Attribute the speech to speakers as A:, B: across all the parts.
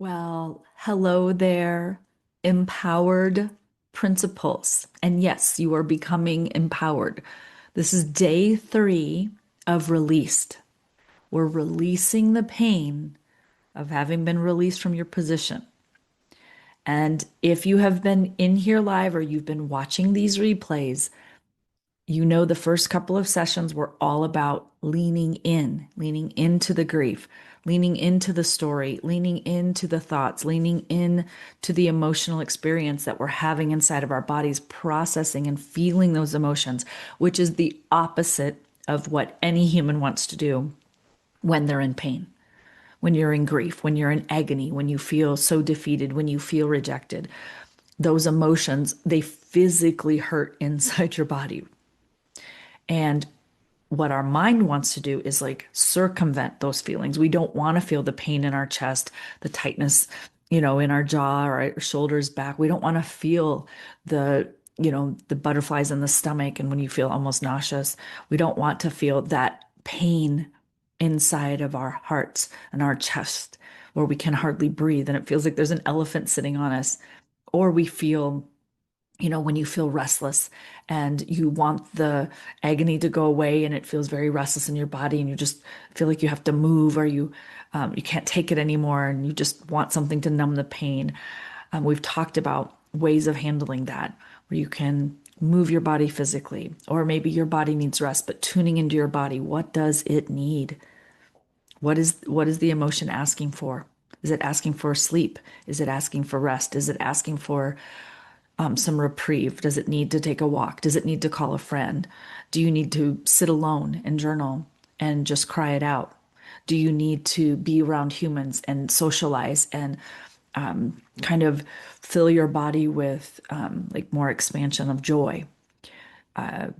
A: Well, hello there, empowered principles. And yes, you are becoming empowered. This is day 3 of released. We're releasing the pain of having been released from your position. And if you have been in here live or you've been watching these replays, you know the first couple of sessions were all about leaning into the grief, leaning into the story, leaning into the thoughts, leaning in to the emotional experience that we're having inside of our bodies, processing and feeling those emotions, which is the opposite of what any human wants to do when they're in pain, when you're in grief, when you're in agony, when you feel so defeated, when you feel rejected. Those emotions, they physically hurt inside your body. And what our mind wants to do is like circumvent those feelings. We don't want to feel the pain in our chest, the tightness, in our jaw or our shoulders, back. We don't want to feel the butterflies in the stomach and when you feel almost nauseous. We don't want to feel that pain inside of our hearts and our chest where we can hardly breathe and it feels like there's an elephant sitting on us. Or we feel when you feel restless and you want the agony to go away and it feels very restless in your body and you just feel like you have to move or you can't take it anymore and you just want something to numb the pain. We've talked about ways of handling that where you can move your body physically, or maybe your body needs rest, but tuning into your body. What does it need? What is the emotion asking for? Is it asking for sleep? Is it asking for rest? Is it asking for some reprieve? Does it need to take a walk? Does it need to call a friend? Do you need to sit alone and journal and just cry it out? Do you need to be around humans and socialize and kind of fill your body with like more expansion of joy? Are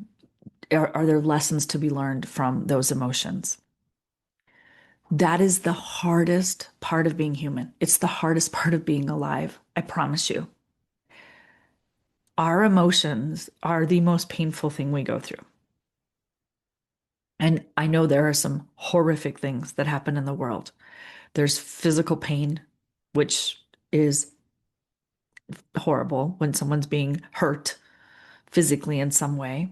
A: there lessons to be learned from those emotions? That is the hardest part of being human. It's the hardest part of being alive. I promise you. Our emotions are the most painful thing we go through. And I know there are some horrific things that happen in the world. There's physical pain, which is horrible when someone's being hurt physically in some way.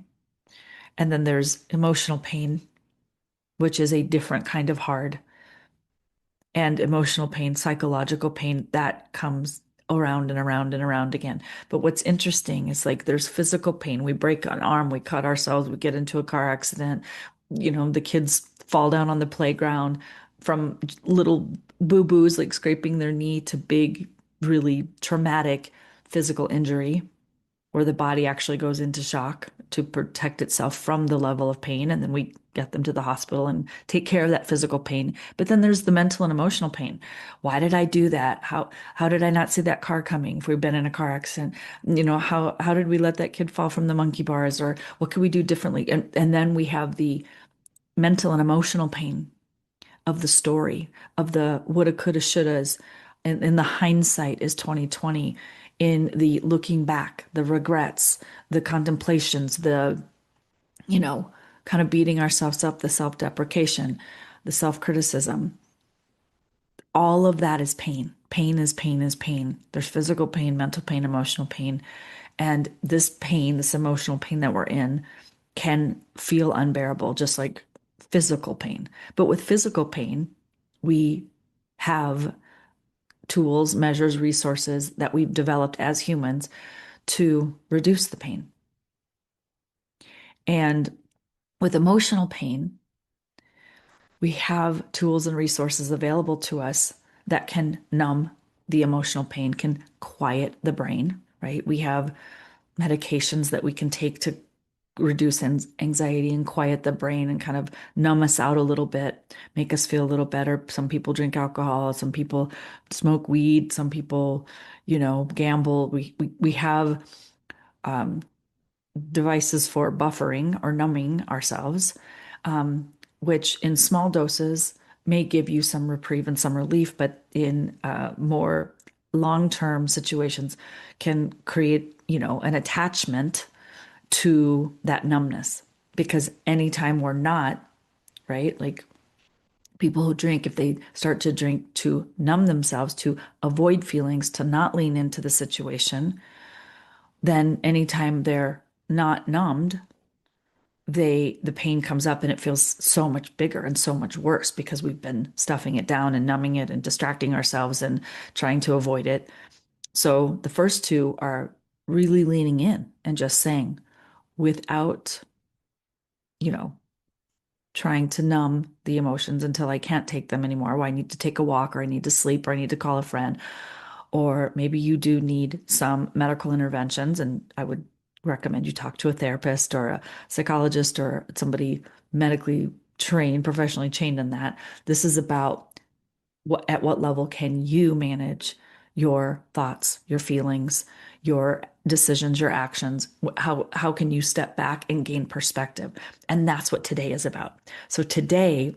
A: And then there's emotional pain, which is a different kind of hard. And emotional pain, psychological pain, that comes around and around and around again. But what's interesting is like there's physical pain. We break an arm, we cut ourselves, we get into a car accident. The kids fall down on the playground from little boo-boos like scraping their knee to big, really traumatic physical injury where the body actually goes into shock to protect itself from the level of pain. And then we get them to the hospital and take care of that physical pain. But then there's the mental and emotional pain. Why did I do that? How did I not see that car coming if we've been in a car accident? How did we let that kid fall from the monkey bars? Or what could we do differently? And then we have the mental and emotional pain of the story, of the woulda, coulda, shouldas, and in the hindsight is 2020, in the looking back, the regrets, the contemplations, the, you know, kind of beating ourselves up, the self-deprecation, the self-criticism. All of that is pain. Pain is pain is pain. There's physical pain, mental pain, emotional pain. And this pain, this emotional pain that we're in, can feel unbearable, just like physical pain. But with physical pain, we have tools, measures, resources that we've developed as humans to reduce the pain. And with emotional pain, we have tools and resources available to us that can numb the emotional pain, can quiet the brain, right? We have medications that we can take to reduce anxiety and quiet the brain and kind of numb us out a little bit, make us feel a little better. Some people drink alcohol, some people smoke weed, some people, gamble. We have devices for buffering or numbing ourselves, which in small doses may give you some reprieve and some relief, but in more long-term situations can create, an attachment to that numbness. Because anytime we're not, right, like People who drink, if they start to drink to numb themselves, to avoid feelings, to not lean into the situation, then anytime they're not numbed, the pain comes up and it feels so much bigger and so much worse because we've been stuffing it down and numbing it and distracting ourselves and trying to avoid it. So the first two are really leaning in and just saying, without, you know, trying to numb the emotions until I can't take them anymore. Or I need to take a walk, or I need to sleep, or I need to call a friend. Or maybe you do need some medical interventions, and I would recommend you talk to a therapist or a psychologist or somebody medically trained, professionally trained in that. This is about at what level can you manage your thoughts, your feelings, your decisions, your actions? How can you step back and gain perspective? And that's what today is about. So today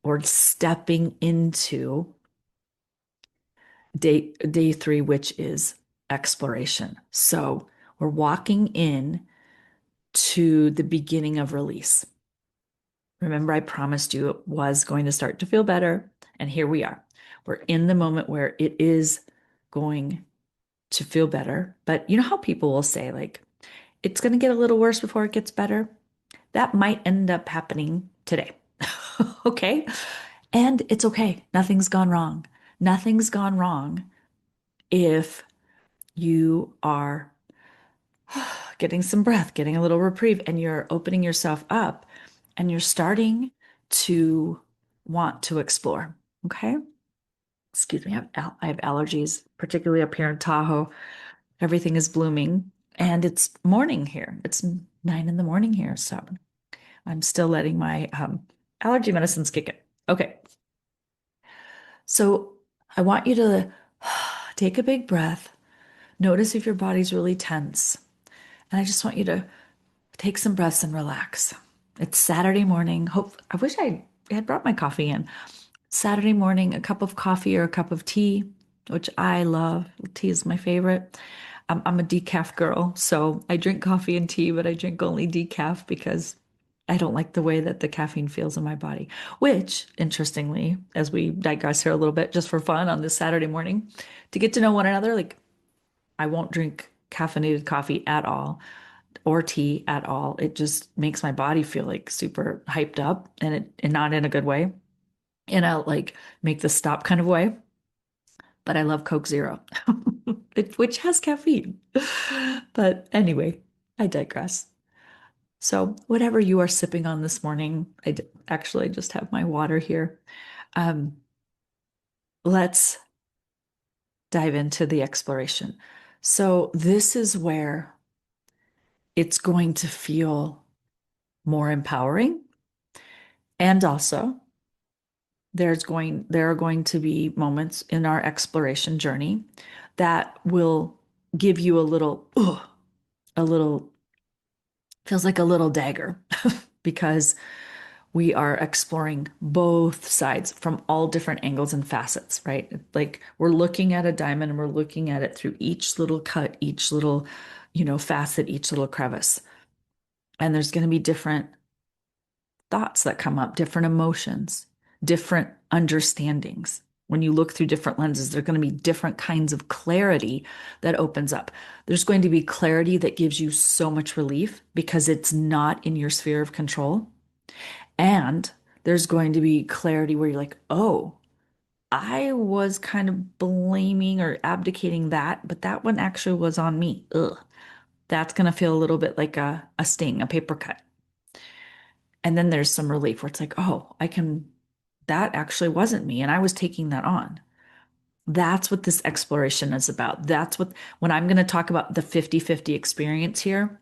A: we're stepping into day 3, which is exploration. So we're walking in to the beginning of release. Remember, I promised you it was going to start to feel better. And here we are. We're in the moment where it is going to feel better. But you know how people will say, like, it's going to get a little worse before it gets better? That might end up happening today. Okay. And it's okay. Nothing's gone wrong. Nothing's gone wrong if you are getting some breath, getting a little reprieve, and you're opening yourself up and you're starting to want to explore. Okay. Excuse me. I have allergies, particularly up here in Tahoe. Everything is blooming and it's morning here. It's 9 in the morning here. So I'm still letting my allergy medicines kick in. Okay. So I want you to take a big breath. Notice if your body's really tense. And I just want you to take some breaths and relax. It's Saturday morning. I wish I had brought my coffee in. Saturday morning, a cup of coffee or a cup of tea, which I love. Tea is my favorite. I'm a decaf girl, so I drink coffee and tea, but I drink only decaf because I don't like the way that the caffeine feels in my body. Which, interestingly, as we digress here a little bit, just for fun on this Saturday morning, to get to know one another, like I won't drink caffeinated coffee at all or tea at all. It just makes my body feel like super hyped up and not in a good way. In a like make this stop kind of way. But I love Coke Zero, which has caffeine. But anyway, I digress. So whatever you are sipping on this morning, actually just have my water here. Um, let's dive into the exploration. So this is where it's going to feel more empowering. And also, there are going to be moments in our exploration journey that will give you a little, feels like a little dagger because we are exploring both sides from all different angles and facets, right? Like we're looking at a diamond and we're looking at it through each little cut, each little, facet, each little crevice. And there's going to be different thoughts that come up, different emotions, different understandings. When you look through different lenses, there's going to be different kinds of clarity that opens up. There's going to be clarity that gives you so much relief because it's not in your sphere of control. And there's going to be clarity where you're like, oh, I was kind of blaming or abdicating that, but that one actually was on me. Ugh. That's going to feel a little bit like a sting, a paper cut. And then there's some relief where it's like, oh, that actually wasn't me. And I was taking that on. That's what this exploration is about. When I'm going to talk about the 50-50 experience here,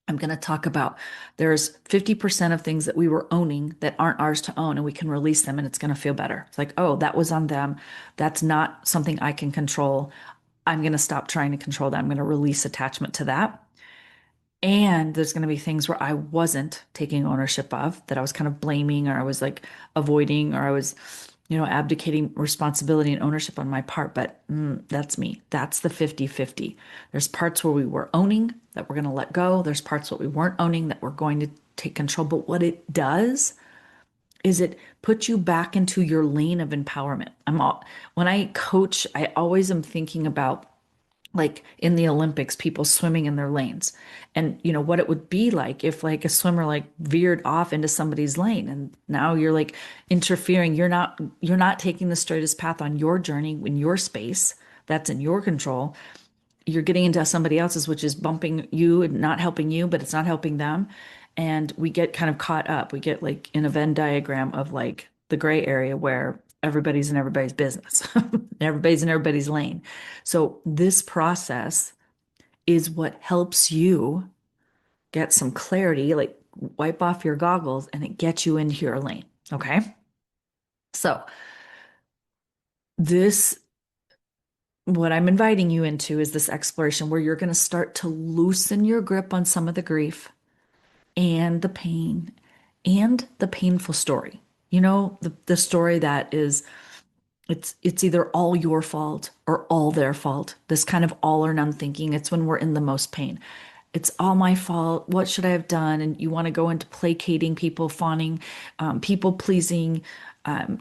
A: I'm going to talk about there's 50% of things that we were owning that aren't ours to own, and we can release them and it's going to feel better. It's like, oh, that was on them. That's not something I can control. I'm going to stop trying to control that. I'm going to release attachment to that. And there's going to be things where I wasn't taking ownership of, that I was kind of blaming, or I was like avoiding, or I was, abdicating responsibility and ownership on my part. But that's me. That's the 50-50. There's parts where we were owning that we're going to let go. There's parts what we weren't owning that we're going to take control. But what it does is it put you back into your lane of empowerment. When I coach, I always am thinking about like in the Olympics, people swimming in their lanes. And you know what it would be like if like a swimmer like veered off into somebody's lane and now you're like interfering. You're not taking the straightest path on your journey in your space. That's in your control. You're getting into somebody else's, which is bumping you and not helping you, but it's not helping them. And we get kind of caught up. We get like in a Venn diagram of like the gray area where everybody's in everybody's business, everybody's in everybody's lane. So this process is what helps you get some clarity, like wipe off your goggles and it gets you into your lane. Okay. So this what I'm inviting you into is this exploration where you're going to start to loosen your grip on some of the grief and the pain and the painful story. You know, the story that is it's either all your fault or all their fault. This kind of all or none thinking. It's when we're in the most pain. It's all my fault. What should I have done? And you want to go into placating people, fawning, people pleasing.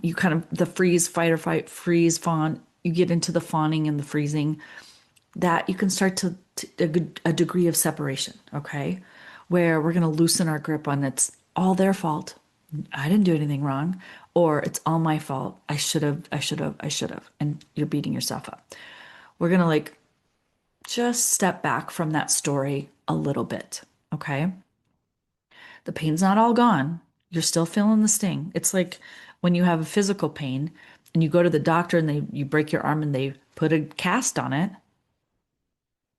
A: You kind of the freeze, fight or fight, freeze, fawn. You get into the fawning and the freezing. That you can start to a degree of separation. Okay, where we're going to loosen our grip on it's all their fault. I didn't do anything wrong, or it's all my fault. I should have, and you're beating yourself up. We're going to like just step back from that story a little bit. Okay. The pain's not all gone. You're still feeling the sting. It's like when you have a physical pain and you go to the doctor and you break your arm and they put a cast on it.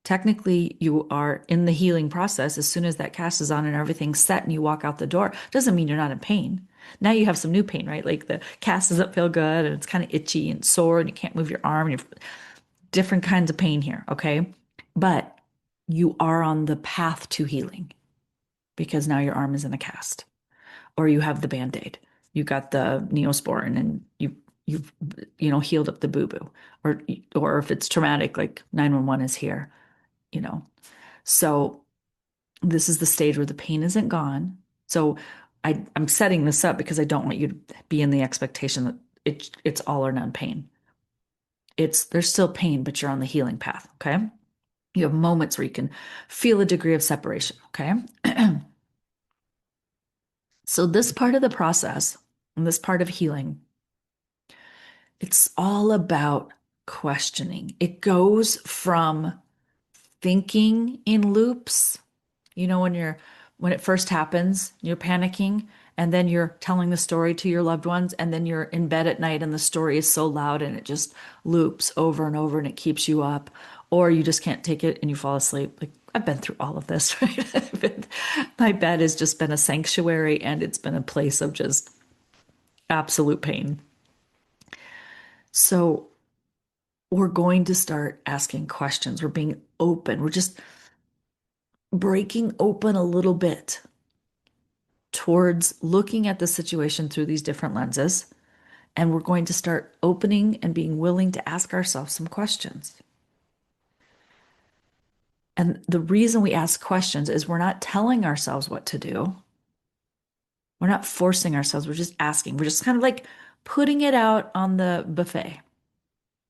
A: Technically, you are in the healing process. As soon as that cast is on and everything's set and you walk out the door, doesn't mean you're not in pain. Now you have some new pain, right? Like the cast doesn't feel good and it's kind of itchy and sore and you can't move your arm and you're different kinds of pain here, okay? But you are on the path to healing because now your arm is in a cast or you have the band-aid. You got the Neosporin and you've healed up the boo-boo or if it's traumatic like 911 is here, you know. So this is the stage where the pain isn't gone. So I'm setting this up because I don't want you to be in the expectation that it's all or none pain. There's still pain, but you're on the healing path. Okay. You have moments where you can feel a degree of separation. Okay. So this part of the process and this part of healing, it's all about questioning. It goes from thinking in loops. You know, when it first happens, you're panicking, and then you're telling the story to your loved ones, and then you're in bed at night and the story is so loud and it just loops over and over and it keeps you up, or you just can't take it and you fall asleep. Like I've been through all of this, right? My bed has just been a sanctuary and it's been a place of just absolute pain. So we're going to start asking questions. We're being open. We're just breaking open a little bit towards looking at the situation through these different lenses. And we're going to start opening and being willing to ask ourselves some questions. And the reason we ask questions is we're not telling ourselves what to do. We're not forcing ourselves. We're just asking. We're just kind of like putting it out on the buffet.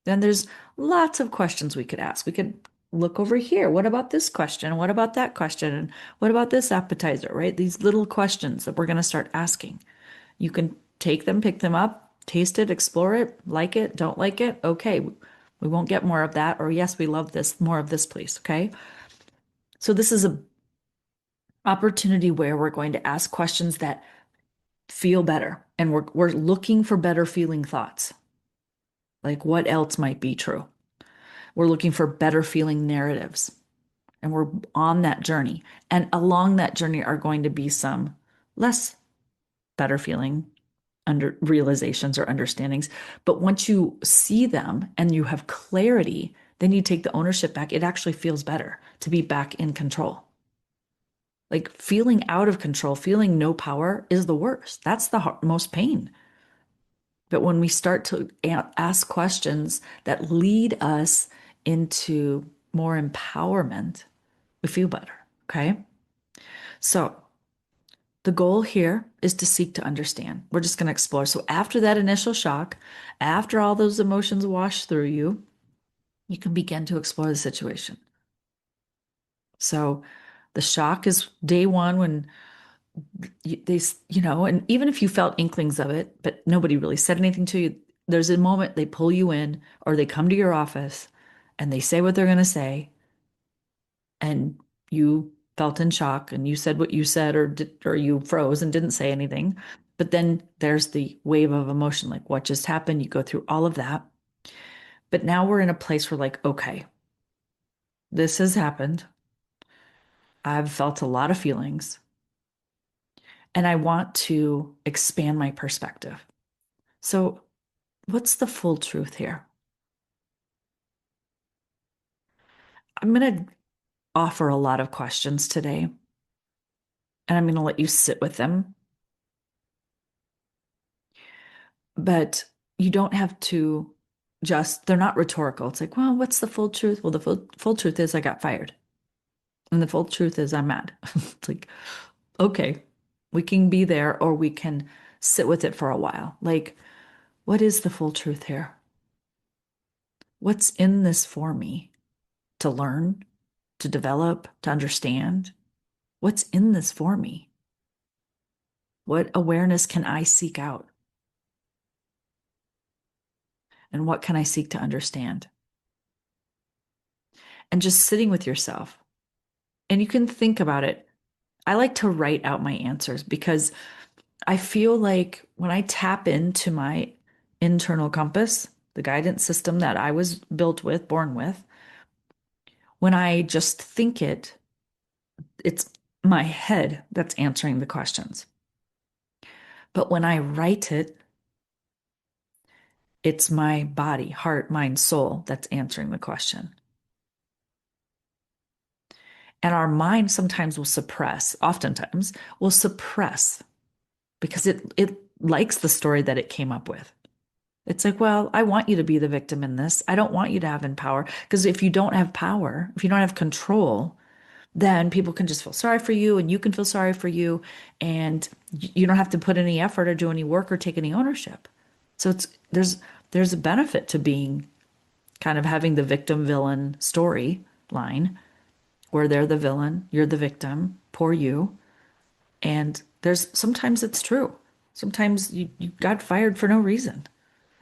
A: Then there's lots of questions we could ask. We could look over here. What about this question? What about that question? And what about this appetizer, right? These little questions that we're going to start asking. You can take them, pick them up, taste it, explore it, like it, don't like it. Okay, we won't get more of that. Or yes, we love this, more of this, please. Okay. So this is a opportunity where we're going to ask questions that feel better. And we're looking for better feeling thoughts. Like what else might be true? We're looking for better feeling narratives. And we're on that journey. And along that journey are going to be some less better feeling under realizations or understandings. But once you see them and you have clarity, then you take the ownership back. It actually feels better to be back in control. Like feeling out of control, feeling no power is the worst. That's the most pain. But when we start to ask questions that lead us into more empowerment, we feel better. Okay. So The goal here is to seek to understand. We're just going to explore. So after that initial shock, after all those emotions wash through you, you can begin to explore the situation. So the shock is day one when and even if you felt inklings of it, but nobody really said anything to you, there's a moment they pull you in or they come to your office and they say what they're going to say, and you felt in shock and you said what you said or you froze and didn't say anything. But then there's the wave of emotion, like what just happened? You go through all of that. But now we're in a place where, like, okay, this has happened. I've felt a lot of feelings and I want to expand my perspective. So, what's the full truth here? I'm going to offer a lot of questions today, and I'm going to let you sit with them. But you don't have to they're not rhetorical. It's like, well, what's the full truth? Well, the full truth is I got fired. And the full truth is I'm mad. It's like, okay, we can be there or we can sit with it for a while. Like, what is the full truth here? What's in this for me to learn, to develop, to understand? What's in this for me? What awareness can I seek out? And what can I seek to understand? And just sitting with yourself. And you can think about it. I like to write out my answers because I feel like when I tap into my internal compass, the guidance system that I was built with, born with, when I just think it, it's my head that's answering the questions. But when I write it, it's my body, heart, mind, soul that's answering the question. And our mind sometimes will suppress, oftentimes will suppress because it likes the story that it came up with. It's like, well, I want you to be the victim in this. I don't want you to have in power. Because if you don't have power, if you don't have control, then people can just feel sorry for you and you can feel sorry for you. And you don't have to put any effort or do any work or take any ownership. So there's a benefit to being kind of having the victim villain story line where they're the villain, you're the victim, poor you. And there's sometimes it's true. Sometimes you got fired for no reason.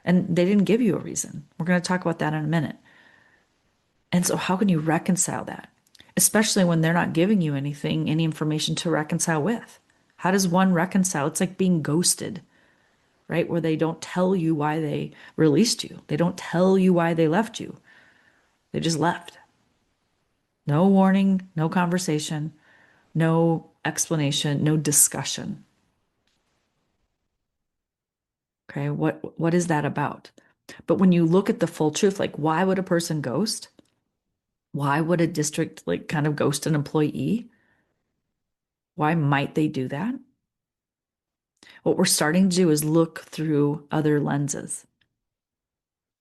A: And they didn't give you a reason. We're going to talk about that in a minute. And so, how can you reconcile that? Especially when they're not giving you anything, any information to reconcile with. How does one reconcile? It's like being ghosted, right? Where they don't tell you why they released you, they don't tell you why they left you. They just left. No warning, no conversation, no explanation, no discussion. Okay, what is that about? But when you look at the full truth, like why would a person ghost? Why would a district like kind of ghost an employee? Why might they do that? What we're starting to do is look through other lenses.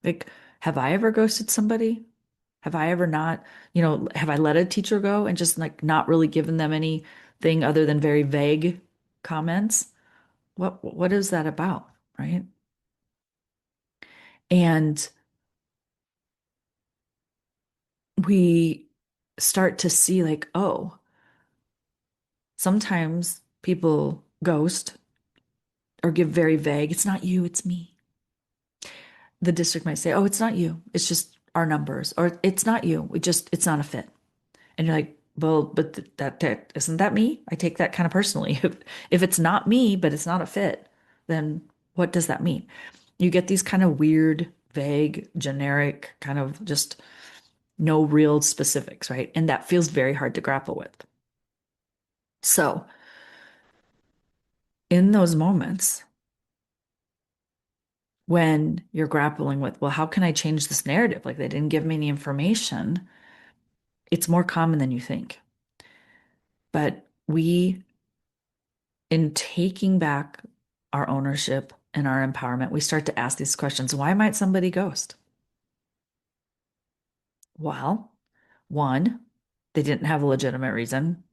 A: Like, have I ever ghosted somebody? Have I ever not, have I let a teacher go and just like not really given them anything other than very vague comments? What is that about, right? And we start to see like, oh, sometimes people ghost or give very vague, it's not you, it's me. The district might say, oh, it's not you, it's just our numbers, or it's not you, it's not a fit. And you're like, well, but that isn't that me? I take that kind of personally. If it's not me, but it's not a fit, then what does that mean? You get these kind of weird, vague, generic, kind of just no real specifics, right? And that feels very hard to grapple with. So, in those moments when you're grappling with, well, how can I change this narrative? Like they didn't give me any information. It's more common than you think. But in taking back our ownership and our empowerment, we start to ask these questions. Why might somebody ghost? Well, one, they didn't have a legitimate reason.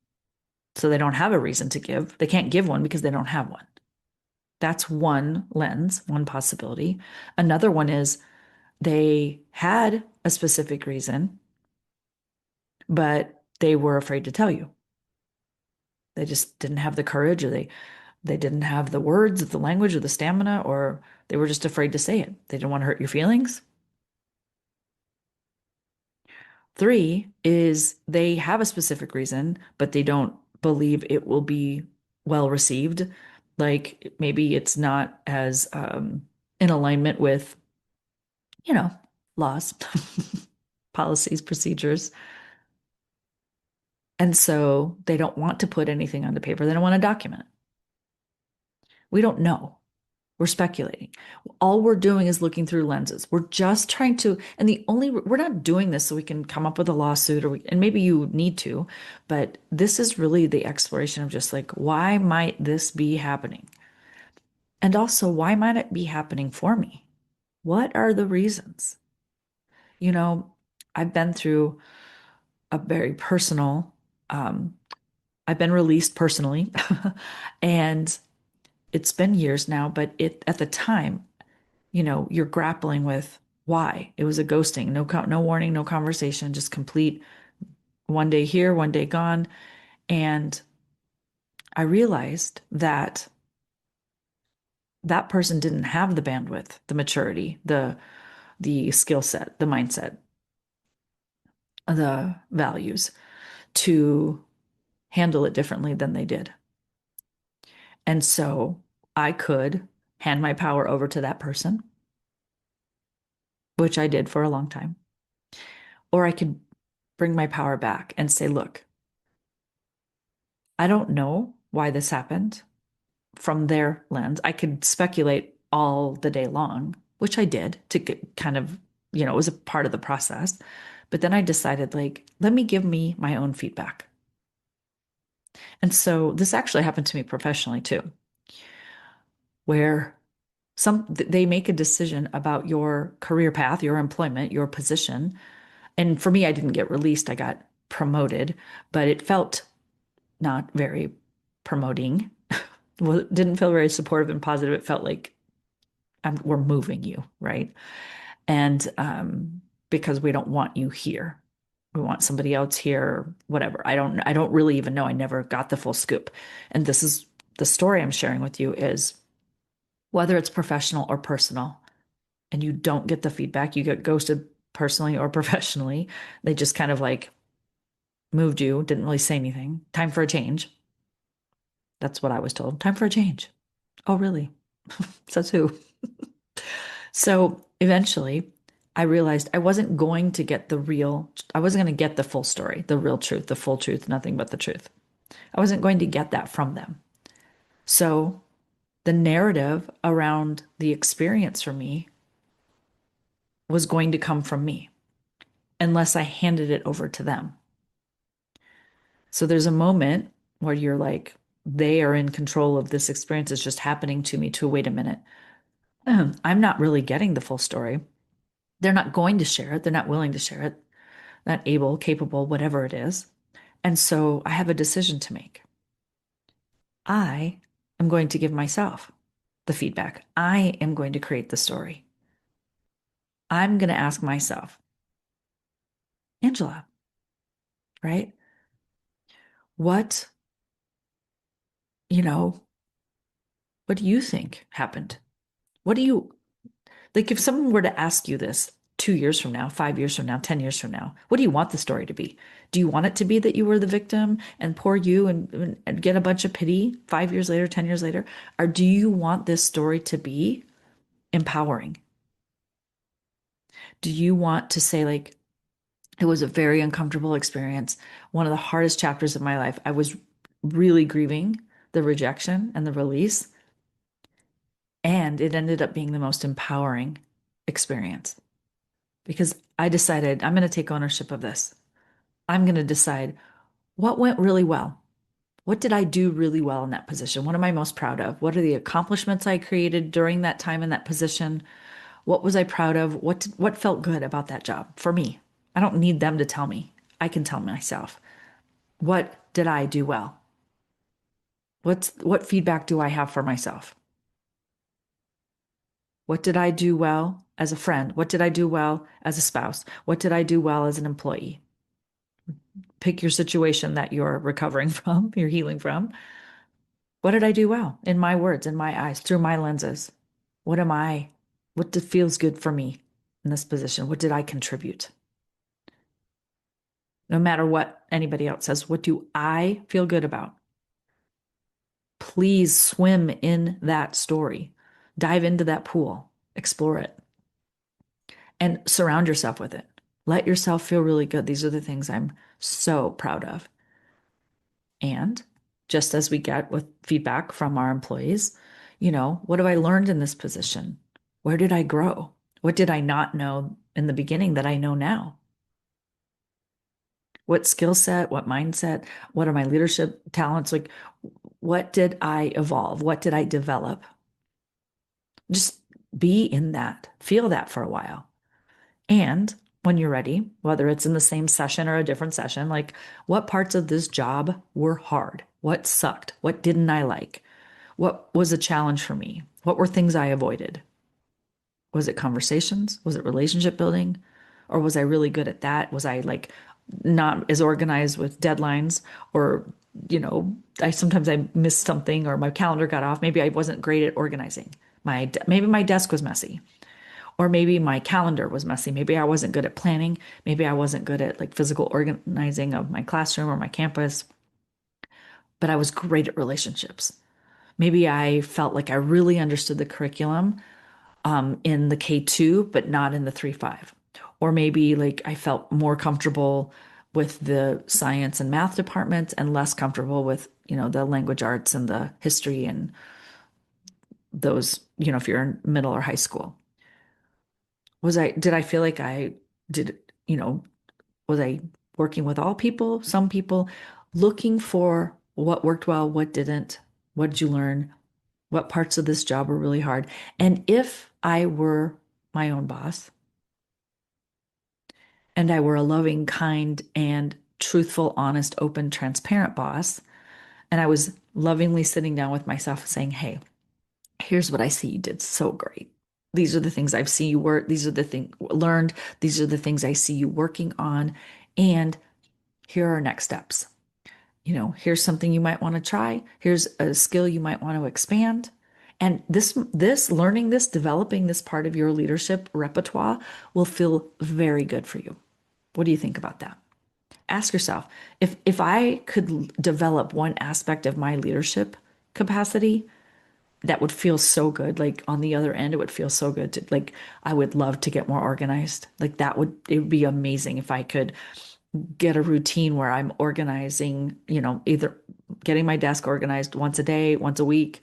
A: So they don't have a reason to give. They can't give one because they don't have one. That's one lens, one possibility. Another one is they had a specific reason, but they were afraid to tell you. They just didn't have the courage, or they didn't have the words, the language, or the stamina, or they were just afraid to say it. They didn't want to hurt your feelings. Three is they have a specific reason, but they don't believe it will be well received. Like maybe it's not as in alignment with, you know, laws, policies, procedures. And so they don't want to put anything on the paper. They don't want to document it. We don't know. We're speculating. All we're doing is looking through lenses. We're just trying to, and we're not doing this so we can come up with a lawsuit and maybe you need to, but this is really the exploration of just like, why might this be happening? And also, why might it be happening for me? What are the reasons? You know, I've been through a very personal, um, I've been released personally, and it's been years now, but at the time, you're grappling with why. It was a ghosting, no warning, no conversation, just complete one day here, one day gone. And I realized that that person didn't have the bandwidth, the maturity, the skill set, the mindset, the values to handle it differently than they did. And so I could hand my power over to that person, which I did for a long time. Or I could bring my power back and say, look, I don't know why this happened from their lens. I could speculate all the day long, which I did to get kind of, it was a part of the process. But then I decided, like, let me give me my own feedback. And so this actually happened to me professionally too, where they make a decision about your career path, your employment, your position. And for me, I didn't get released, I got promoted, but it felt not very promoting. Well, it didn't feel very supportive and positive. It felt like we're moving you, right? And because we don't want you here, we want somebody else here, whatever. I don't really even know. I never got the full scoop. And this is the story I'm sharing with you is whether it's professional or personal, and you don't get the feedback, you get ghosted personally or professionally. They just kind of like moved you, didn't really say anything. Time for a change. That's what I was told. Time for a change. Oh, really? Says who? So eventually, I realized I wasn't going to get the full story, the real truth, the full truth, nothing but the truth. I wasn't going to get that from them. So the narrative around the experience for me was going to come from me unless I handed it over to them. So there's a moment where you're like, they are in control of this experience. It's just happening to me to wait a minute. I'm not really getting the full story. They're not going to share it. They're not willing to share it. Not able, capable, whatever it is. And so I have a decision to make. I am going to give myself the feedback. I am going to create the story. I'm going to ask myself, Angela, right? What, you know, what do you think happened? What do you, like, if someone were to ask you this 2 years from now, 5 years from now, 10 years from now, what do you want the story to be? Do you want it to be that you were the victim and poor you and get a bunch of pity 5 years later, 10 years later? Or do you want this story to be empowering? Do you want to say, like, it was a very uncomfortable experience, one of the hardest chapters of my life. I was really grieving the rejection and the release, and it ended up being the most empowering experience because I decided I'm going to take ownership of this. I'm going to decide what went really well. What did I do really well in that position? What am I most proud of? What are the accomplishments I created during that time in that position? What was I proud of? What felt good about that job for me? I don't need them to tell me. I can tell myself. What did I do well? What feedback do I have for myself? What did I do well as a friend? What did I do well as a spouse? What did I do well as an employee? Pick your situation that you're recovering from, you're healing from. What did I do well in my words, in my eyes, through my lenses? What am I? Feels good for me in this position? What did I contribute? No matter what anybody else says, what do I feel good about? Please swim in that story. Dive into that pool, explore it, and surround yourself with it. Let yourself feel really good. These are the things I'm so proud of. And just as we get with feedback from our employees, what have I learned in this position? Where did I grow? What did I not know in the beginning that I know now? What skill set, what mindset, what are my leadership talents? Like, what did I evolve? What did I develop? Just be in that, feel that for a while. And when you're ready, whether it's in the same session or a different session, like what parts of this job were hard? What sucked? What didn't I like? What was a challenge for me? What were things I avoided? Was it conversations? Was it relationship building? Or was I really good at that? Was I like not as organized with deadlines? Or, I missed something or my calendar got off. Maybe I wasn't great at organizing. Maybe my desk was messy. Or maybe my calendar was messy. Maybe I wasn't good at planning. Maybe I wasn't good at like physical organizing of my classroom or my campus, but I was great at relationships. Maybe I felt like I really understood the curriculum in the K2, but not in the 3-5. Or maybe like I felt more comfortable with the science and math departments and less comfortable with, the language arts and the history and those, if you're in middle or high school. Did I feel like I did, was I working with all people, some people, looking for what worked well, what didn't, what did you learn, what parts of this job were really hard? And if I were my own boss and I were a loving, kind, and truthful, honest, open, transparent boss, and I was lovingly sitting down with myself and saying, hey, here's what I see you did so great. These are the things I've seen you work. These are the things learned. These are the things I see you working on. And here are next steps. Here's something you might want to try. Here's a skill you might want to expand. And this learning this, developing this part of your leadership repertoire will feel very good for you. What do you think about that? Ask yourself, if I could develop one aspect of my leadership capacity, that would feel so good. Like on the other end, it would feel so good to like, I would love to get more organized. Like it would be amazing if I could get a routine where I'm organizing, either getting my desk organized once a day, once a week,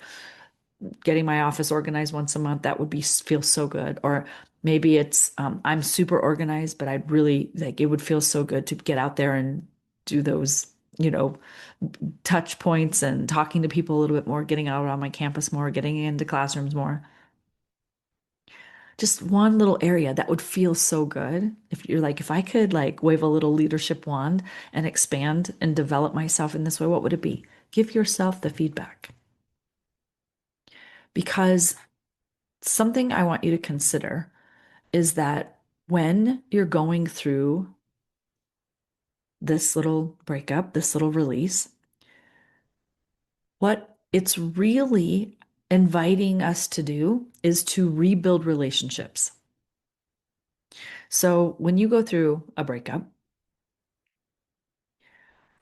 A: getting my office organized once a month. That would feel so good. Or maybe it's I'm super organized, but I'd really like it would feel so good to get out there and do those, touch points and talking to people a little bit more, getting out on my campus more, getting into classrooms more. Just one little area that would feel so good. If you're like, if I could like wave a little leadership wand and expand and develop myself in this way, what would it be? Give yourself the feedback. Because something I want you to consider is that when you're going through this little breakup, this little release, what it's really inviting us to do is to rebuild relationships. So when you go through a breakup,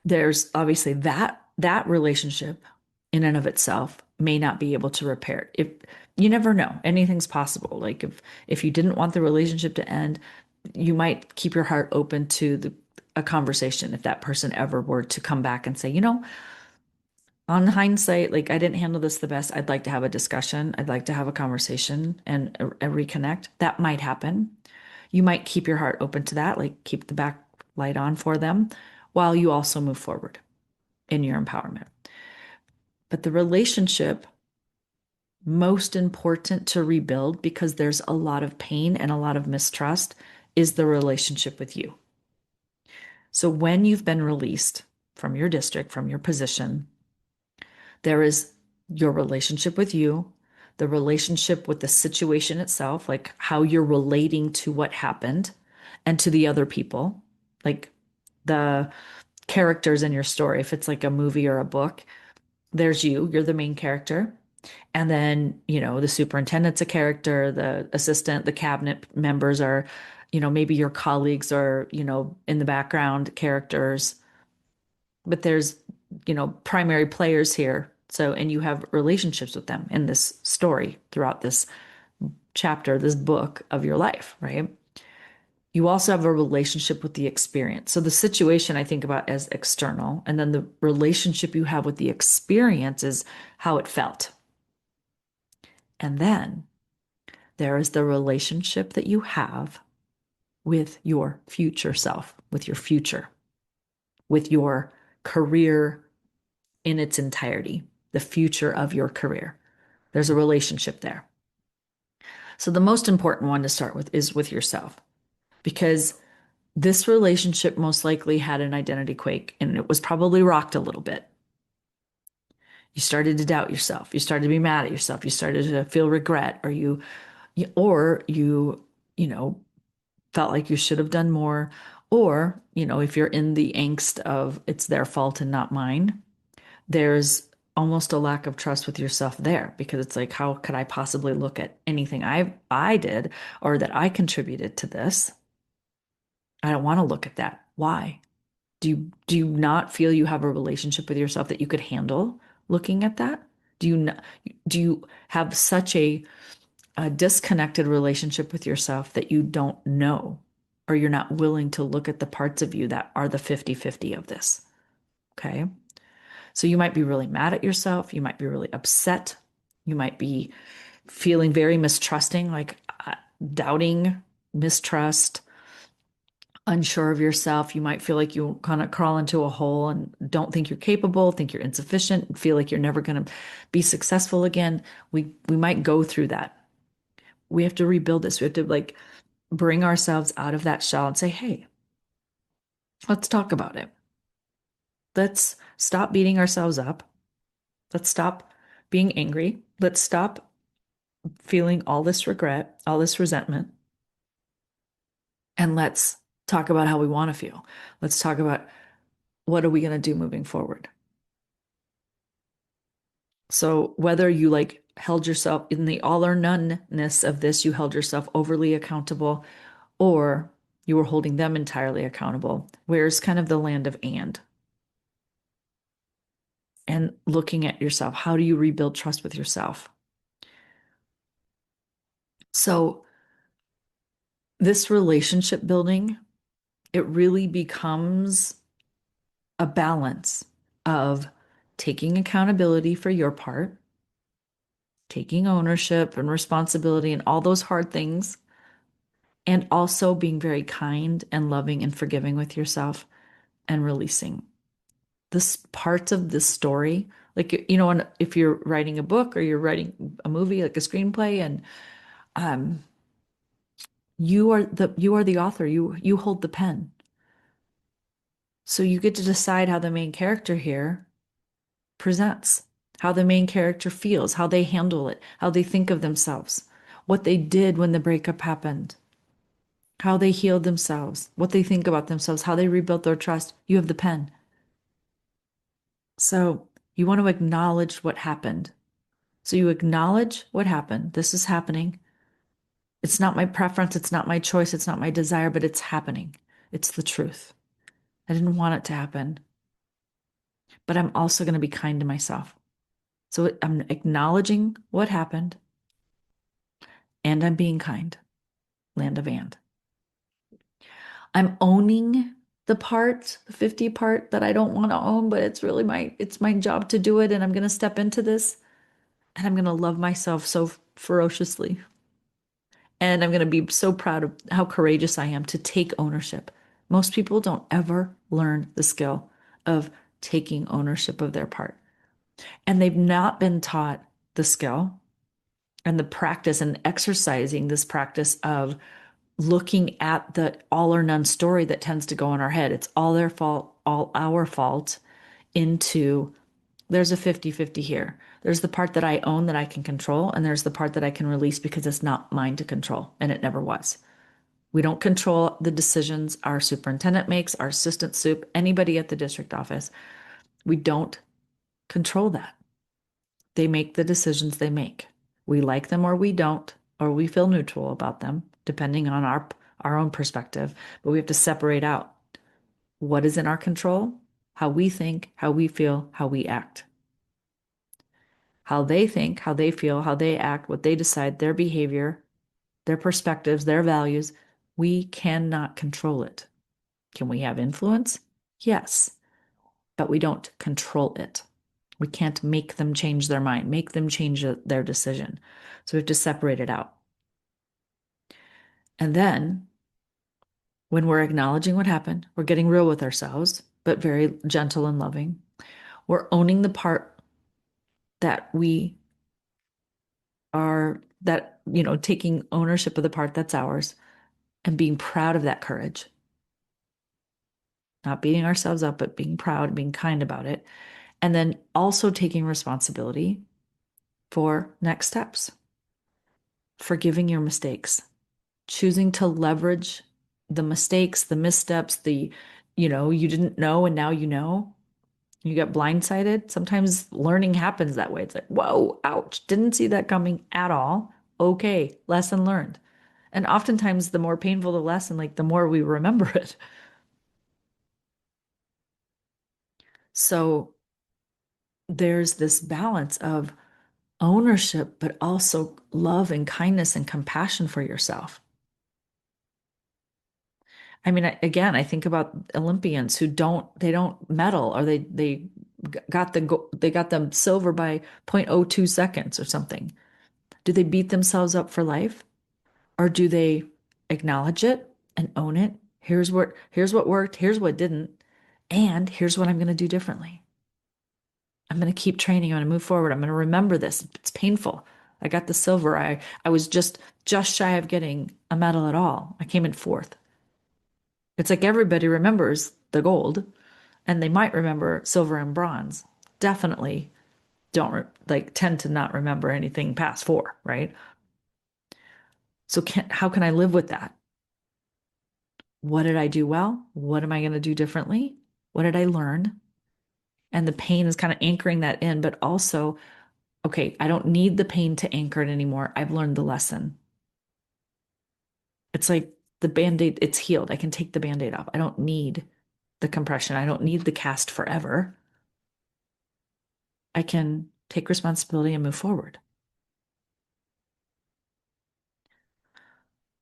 A: there's obviously that relationship in and of itself may not be able to repair it. If you never know, anything's possible. Like if you didn't want the relationship to end, you might keep your heart open to a conversation if that person ever were to come back and say, on hindsight, like I didn't handle this the best. I'd like to have a discussion. I'd like to have a conversation and a reconnect. That might happen. You might keep your heart open to that, like keep the back light on for them while you also move forward in your empowerment. But the relationship most important to rebuild because there's a lot of pain and a lot of mistrust is the relationship with you. So when you've been released from your district, from your position, There is your relationship with you, the relationship with the situation itself, like how you're relating to what happened and to the other people, like the characters in your story. If it's like a movie or a book, there's you're the main character. And then, the superintendent's a character, the assistant, the cabinet members are, maybe your colleagues are, in the background characters, but there's, primary players here. So, and you have relationships with them in this story throughout this chapter, this book of your life, right? You also have a relationship with the experience. So the situation I think about as external, and then the relationship you have with the experience is how it felt. And then there is the relationship that you have with your future self, with your future, with your career in its entirety, the future of your career. There's a relationship there. So the most important one to start with is with yourself, because this relationship most likely had an identity quake and it was probably rocked a little bit. You started to doubt yourself. You started to be mad at yourself. You started to feel regret, or you felt like you should have done more. Or, if you're in the angst of it's their fault and not mine, there's almost a lack of trust with yourself there, because it's like, how could I possibly look at anything I did or that I contributed to this? I don't want to look at that. Why? Do you not feel you have a relationship with yourself that you could handle looking at that? Do you have such a disconnected relationship with yourself that you don't know, or you're not willing to look at the parts of you that are the 50-50 of this? Okay. So you might be really mad at yourself. You might be really upset. You might be feeling very mistrusting, like doubting, mistrust, unsure of yourself. You might feel like you kind of crawl into a hole and don't think you're capable, think you're insufficient, and feel like you're never going to be successful again. We might go through that. We have to rebuild this. We have to like bring ourselves out of that shell and say, hey, let's talk about it. Let's stop beating ourselves up. Let's stop being angry. Let's stop feeling all this regret, all this resentment. And let's talk about how we want to feel. Let's talk about what are we going to do moving forward. So whether you like held yourself in the all or noneness of this, you held yourself overly accountable, or you were holding them entirely accountable, where's kind of the land of and looking at yourself. How do you rebuild trust with yourself? So this relationship building, it really becomes a balance of taking accountability for your part, taking ownership and responsibility and all those hard things, and also being very kind and loving and forgiving with yourself and releasing this parts of this story. Like, if you're writing a book or you're writing a movie, like a screenplay, and um, you are the author, you hold the pen. So you get to decide how the main character here presents, how the main character feels, how they handle it, how they think of themselves, what they did when the breakup happened, how they healed themselves, what they think about themselves, how they rebuilt their trust. You have the pen. So you want to acknowledge what happened. So you acknowledge what happened. This is happening. It's not my preference. It's not my choice. It's not my desire, but it's happening. It's the truth. I didn't want it to happen, but I'm also going to be kind to myself. So I'm acknowledging what happened and I'm being kind. Land of and. I'm owning the part, the 50 part that I don't want to own, but it's my job to do it. And I'm going to step into this and I'm going to love myself so ferociously. And I'm going to be so proud of how courageous I am to take ownership. Most people don't ever learn the skill of taking ownership of their part. And they've not been taught the skill and the practice and exercising this practice of looking at the all or none story that tends to go in our head. It's all their fault, all our fault, into There's a 50-50 here. There's the part that I own that I can control, and there's the part that I can release because it's not mine to control, and it never was. We don't control the decisions our superintendent makes, our assistant soup, anybody at the district office. We don't control that. They make the decisions they make. We like them or we don't, or we feel neutral about them, depending on our own perspective. But we have to separate out what is in our control, how we think, how we feel, how we act. How they think, how they feel, how they act, what they decide, their behavior, their perspectives, their values, we cannot control it. Can we have influence? Yes, but we don't control it. We can't make them change their mind, make them change their decision. So we have to separate it out. And then when we're acknowledging what happened, we're getting real with ourselves, but very gentle and loving. We're owning the part that we are, that, taking ownership of the part that's ours and being proud of that courage. Not beating ourselves up, but being proud, being kind about it. And then also taking responsibility for next steps, forgiving your mistakes, choosing to leverage the mistakes, the missteps, you didn't know and now you know. You got blindsided. Sometimes learning happens that way. It's like, whoa, ouch, didn't see that coming at all. Okay, lesson learned. And oftentimes, the more painful the lesson, like the more we remember it. So there's this balance of ownership, but also love and kindness and compassion for yourself. I mean, again, I think about Olympians who they don't medal, or they got them silver by 0.02 seconds or something. Do they beat themselves up for life, or do they acknowledge it and own it? Here's what worked, here's what didn't, and here's what I'm going to do differently. I'm going to keep training. I'm going to move forward. I'm going to remember this. It's painful. I got the silver. I was just shy of getting a medal at all. I came in fourth. It's like everybody remembers the gold, and they might remember silver and bronze. Definitely don't tend to not remember anything past four, right? So how can I live with that? What did I do well? What am I going to do differently? What did I learn? And the pain is kind of anchoring that in, but also, okay, I don't need the pain to anchor it anymore. I've learned the lesson. It's like the Band-Aid, it's healed. I can take the Band-Aid off. I don't need the compression. I don't need the cast forever. I can take responsibility and move forward.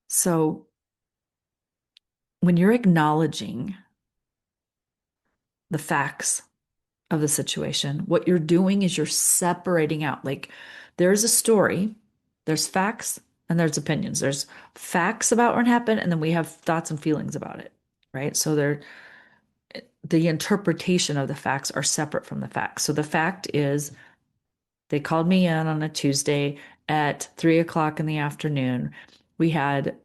A: So when you're acknowledging the facts of the situation, what you're doing is you're separating out. Like there's a story, there's facts, and there's opinions. There's facts about what happened, and then we have thoughts and feelings about it, right? So the interpretation of the facts are separate from the facts. So the fact is they called me in on a Tuesday at 3 o'clock in the afternoon. We had,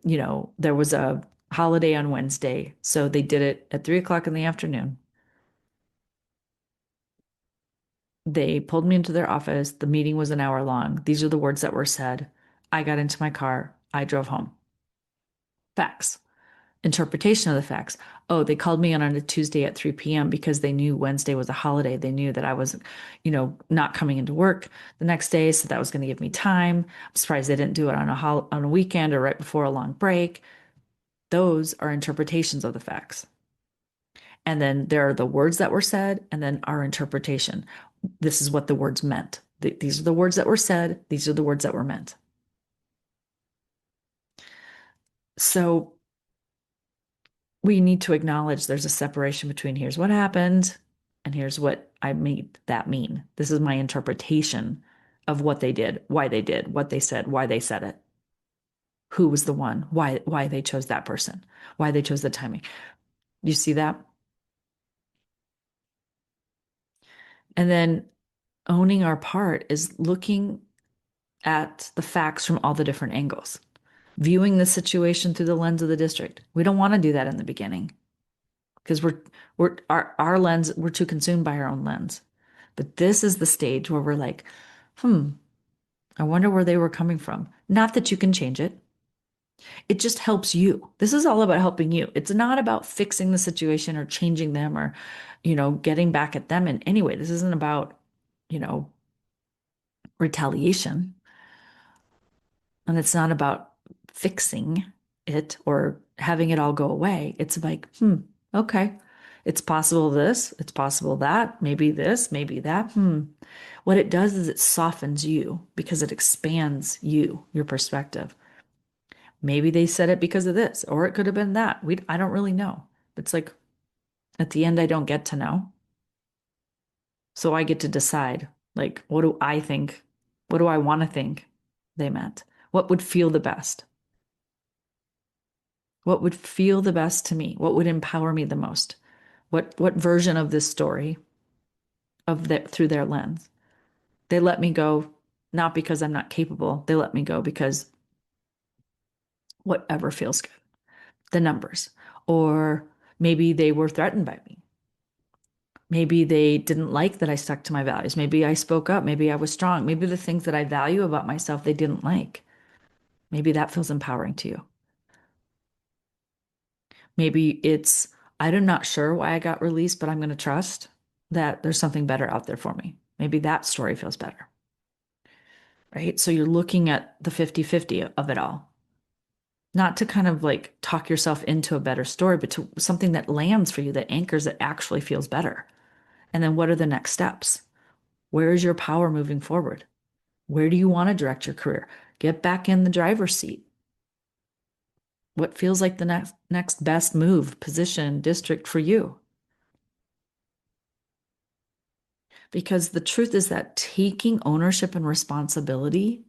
A: there was a holiday on Wednesday. So they did it at 3 o'clock in the afternoon. They pulled me into their office. The meeting was an hour long. These are the words that were said. I got into my car. I drove home. Facts. Interpretation of the facts. Oh, they called me in on a Tuesday at 3 p.m. because they knew Wednesday was a holiday. They knew that I was, not coming into work the next day, so that was going to give me time. I'm surprised they didn't do it on a weekend or right before a long break. Those are interpretations of the facts. And then there are the words that were said, and then our interpretation. This is what the words meant. These are the words that were said. These are the words that were meant. So we need to acknowledge there's a separation between here's what happened and here's what I made that mean. This is my interpretation of what they did, why they did, what they said, why they said it. Who was the one? Why they chose that person? Why they chose the timing? You see that? And then owning our part is looking at the facts from all the different angles, viewing the situation through the lens of the district. We don't want to do that in the beginning because our lens, we're too consumed by our own lens. But this is the stage where we're like, hmm, I wonder where they were coming from. Not that you can change it. It just helps you. This is all about helping you. It's not about fixing the situation or changing them or, getting back at them in any way. This isn't about, you know, retaliation. And it's not about fixing it or having it all go away. It's like, okay, it's possible this, it's possible that, maybe this, maybe that. What it does is it softens you because it expands you, your perspective. Maybe they said it because of this, or it could have been that. I don't really know. It's like at the end, I don't get to know. So I get to decide, like, what do I think? What do I want to think they meant? What would feel the best? What would feel the best to me? What would empower me the most? What version of this story of that through their lens? They let me go not because I'm not capable. They let me go because whatever feels good. The numbers. Or maybe they were threatened by me. Maybe they didn't like that I stuck to my values. Maybe I spoke up. Maybe I was strong. Maybe the things that I value about myself they didn't like. Maybe that feels empowering to you. Maybe it's, I'm not sure why I got released, but I'm going to trust that there's something better out there for me. Maybe that story feels better, right? So you're looking at the 50-50 of it all, not to kind of like talk yourself into a better story, but to something that lands for you, that anchors, that actually feels better. And then what are the next steps? Where is your power moving forward? Where do you want to direct your career? Get back in the driver's seat. What feels like the next best move, position, district for you? Because the truth is that taking ownership and responsibility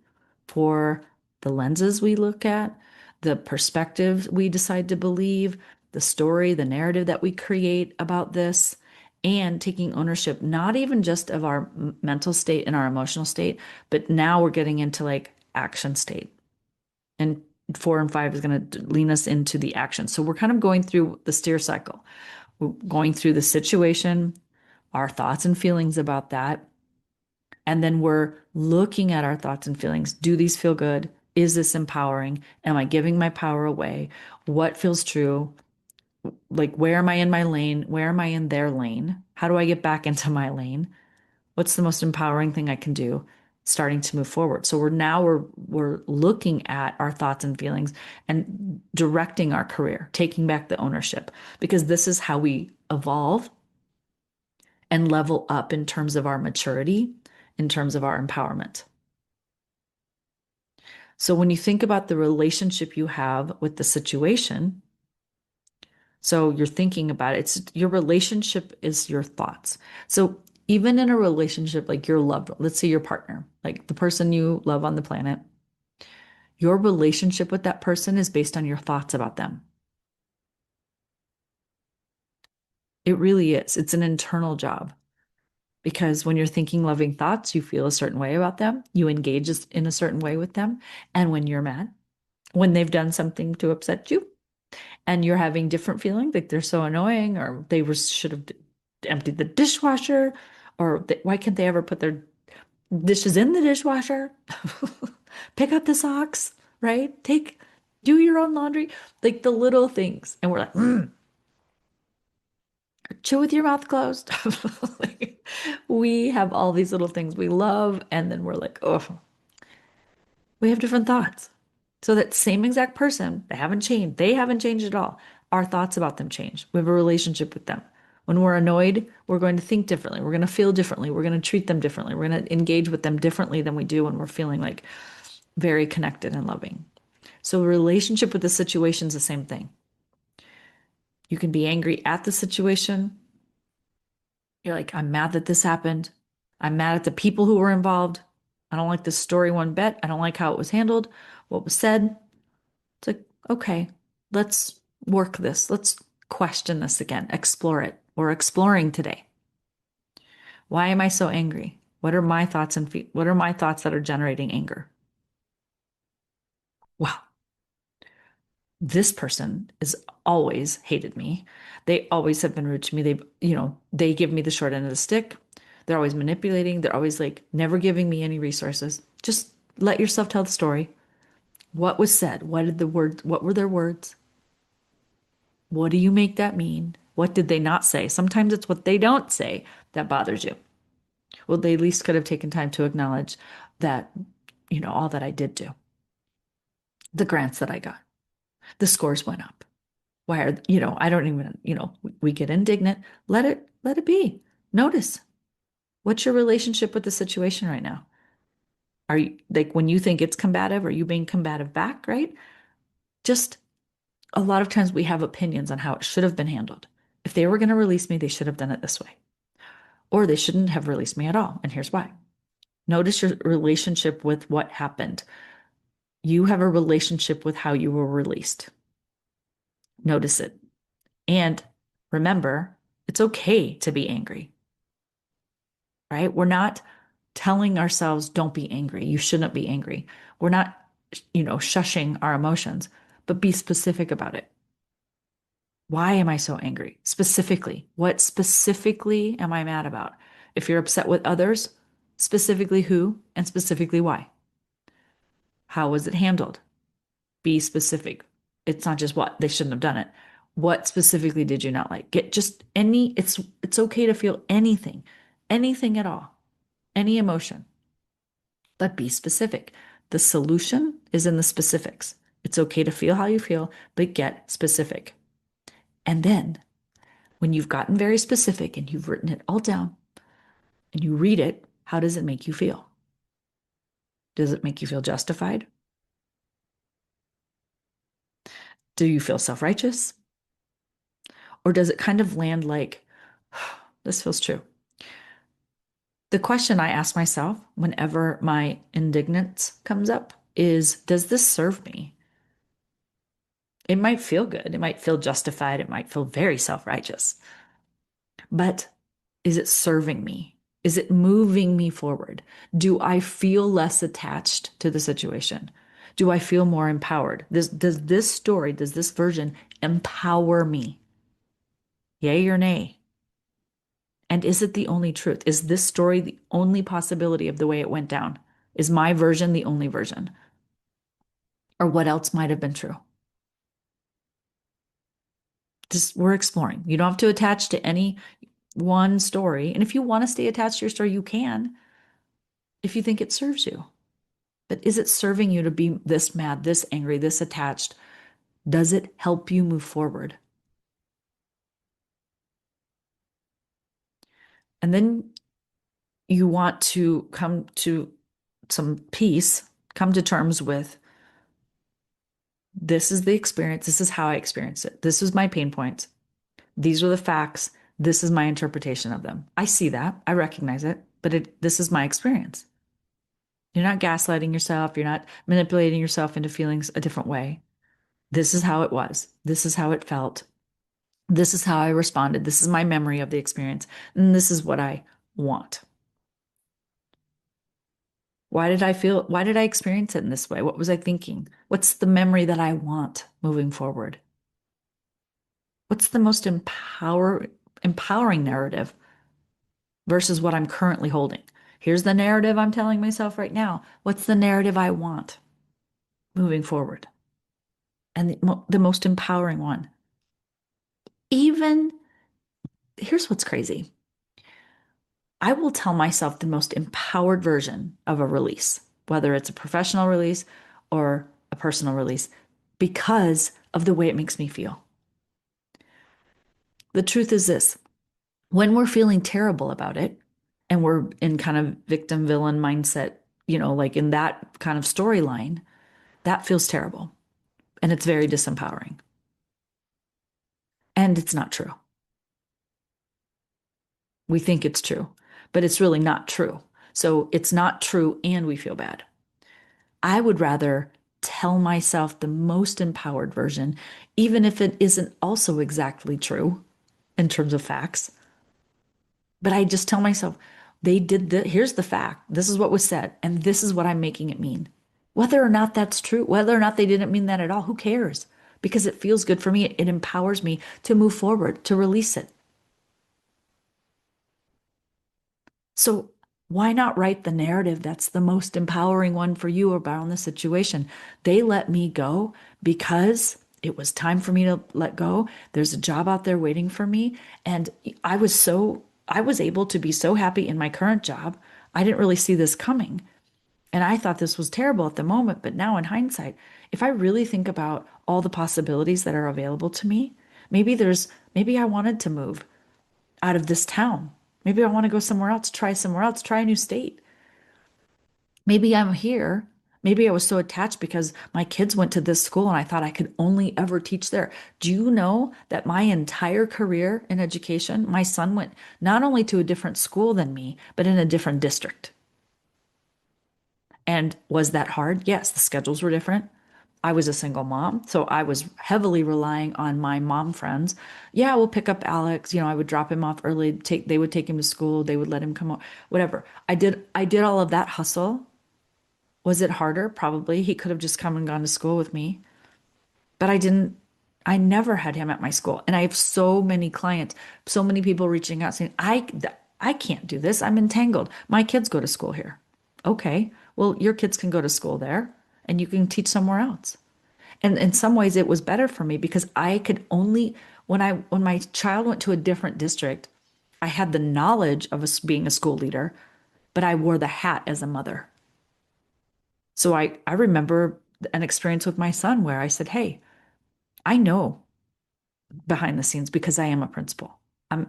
A: for the lenses we look at, the perspective we decide to believe, the story, the narrative that we create about this, and taking ownership, not even just of our mental state and our emotional state, but now we're getting into like action state. And 4 and 5 is going to lean us into the action. So we're kind of going through the steer cycle. We're going through the situation, our thoughts and feelings about that. And then we're looking at our thoughts and feelings. Do these feel good? Is this empowering? Am I giving my power away? What feels true? Like, where am I in my lane? Where am I in their lane? How do I get back into my lane? What's the most empowering thing I can do? Starting to move forward. So we're looking at our thoughts and feelings and directing our career, taking back the ownership, because this is how we evolve and level up in terms of our maturity, in terms of our empowerment. So when you think about the relationship you have with the situation, so you're thinking about it, it's your relationship is your thoughts. So even in a relationship like your loved one, let's say your partner, like the person you love on the planet, your relationship with that person is based on your thoughts about them. It really is. It's an internal job because when you're thinking loving thoughts, you feel a certain way about them. You engage in a certain way with them. And when you're mad, when they've done something to upset you, and you're having different feelings, like they're so annoying, or should have emptied the dishwasher, or why can't they ever put their dishes in the dishwasher? Pick up the socks, right? Do your own laundry, like the little things. And we're like, chew with your mouth closed. Like, we have all these little things we love, and then we're like, oh, we have different thoughts. So that same exact person, they haven't changed. They haven't changed at all. Our thoughts about them change. We have a relationship with them. When we're annoyed, we're going to think differently. We're going to feel differently. We're going to treat them differently. We're going to engage with them differently than we do when we're feeling like very connected and loving. So a relationship with the situation is the same thing. You can be angry at the situation. You're like, I'm mad that this happened. I'm mad at the people who were involved. I don't like this story one bit. I don't like how it was handled, what was said. It's like, okay, let's work this. Let's question this again, explore it. We're exploring today. Why am I so angry? What are my thoughts what are my thoughts that are generating anger? Wow, this person has always hated me. They always have been rude to me. They give me the short end of the stick. They're always manipulating. They're always like never giving me any resources. Just let yourself tell the story. What was said? What were their words? What do you make that mean? What did they not say? Sometimes it's what they don't say that bothers you. Well, they at least could have taken time to acknowledge that, all that I did do, the grants that I got, the scores went up. Why are, I don't even, we get indignant. Let it be. Notice, what's your relationship with the situation right now? Are you like when you think it's combative, are you being combative back, right? Just a lot of times we have opinions on how it should have been handled. If they were going to release me, they should have done it this way, or they shouldn't have released me at all. And here's why. Notice your relationship with what happened. You have a relationship with how you were released. Notice it. And remember, it's okay to be angry, right? We're not telling ourselves, don't be angry. You shouldn't be angry. We're not, shushing our emotions, but be specific about it. Why am I so angry? Specifically, what specifically am I mad about? If you're upset with others, specifically who and specifically why? How was it handled? Be specific. It's not just what they shouldn't have done it. What specifically did you not like? Get just it's okay to feel anything, anything at all, any emotion, but be specific. The solution is in the specifics. It's okay to feel how you feel, but get specific. And then when you've gotten very specific and you've written it all down and you read it, how does it make you feel? Does it make you feel justified? Do you feel self-righteous? Or does it kind of land like, this feels true? The question I ask myself whenever my indignance comes up is, does this serve me? It might feel good. It might feel justified. It might feel very self-righteous. But is it serving me? Is it moving me forward? Do I feel less attached to the situation? Do I feel more empowered? Does this story, does this version empower me? Yay or nay? And is it the only truth? Is this story the only possibility of the way it went down? Is my version the only version? Or what else might have been true? Just we're exploring. You don't have to attach to any one story. And if you want to stay attached to your story, you can, if you think it serves you. But is it serving you to be this mad, this angry, this attached? Does it help you move forward? And then you want to come to some peace, come to terms with this is the experience. This is how I experience it. This is my pain points. These are the facts. This is my interpretation of them. I see that. I recognize it, but this is my experience. You're not gaslighting yourself. You're not manipulating yourself into feelings a different way. This is how it was. This is how it felt. This is how I responded. This is my memory of the experience. And this is what I want. Why did I experience it in this way? What was I thinking? What's the memory that I want moving forward? What's the most empowering narrative versus what I'm currently holding? Here's the narrative I'm telling myself right now. What's the narrative I want moving forward? And the most empowering one. Even here's what's crazy. I will tell myself the most empowered version of a release, whether it's a professional release or a personal release, because of the way it makes me feel. The truth is this, when we're feeling terrible about it and we're in kind of victim villain mindset, like in that kind of storyline, that feels terrible and it's very disempowering. And it's not true. We think it's true, but it's really not true. So it's not true and we feel bad. I would rather tell myself the most empowered version, even if it isn't also exactly true in terms of facts. But I just tell myself, they did here's the fact. This is what was said, and this is what I'm making it mean. Whether or not that's true, whether or not they didn't mean that at all, who cares? Because it feels good for me. It empowers me to move forward, to release it. So why not write the narrative that's the most empowering one for you around the situation? They let me go because it was time for me to let go. There's a job out there waiting for me. And I was able to be so happy in my current job. I didn't really see this coming. And I thought this was terrible at the moment. But now, in hindsight, if I really think about all the possibilities that are available to me, maybe I wanted to move out of this town. Maybe I want to go somewhere else, try a new state. Maybe I'm here. Maybe I was so attached because my kids went to this school and I thought I could only ever teach there. Do you know that my entire career in education, my son went not only to a different school than me, but in a different district? And was that hard? Yes, the schedules were different. I was a single mom, so I was heavily relying on my mom friends. Yeah, we'll pick up Alex. I would drop him off early, they would take him to school, they would let him come out, whatever. I did all of that hustle. Was it harder? Probably. He could have just come and gone to school with me, but I never had him at my school. And I have so many clients, so many people reaching out saying, I can't do this. I'm entangled. My kids go to school here. Okay. Well, your kids can go to school there and you can teach somewhere else. And in some ways it was better for me because I could only when my child went to a different district, I had the knowledge of being a school leader, but I wore the hat as a mother. So I remember an experience with my son where I said, "Hey, I know behind the scenes because I am a principal. I'm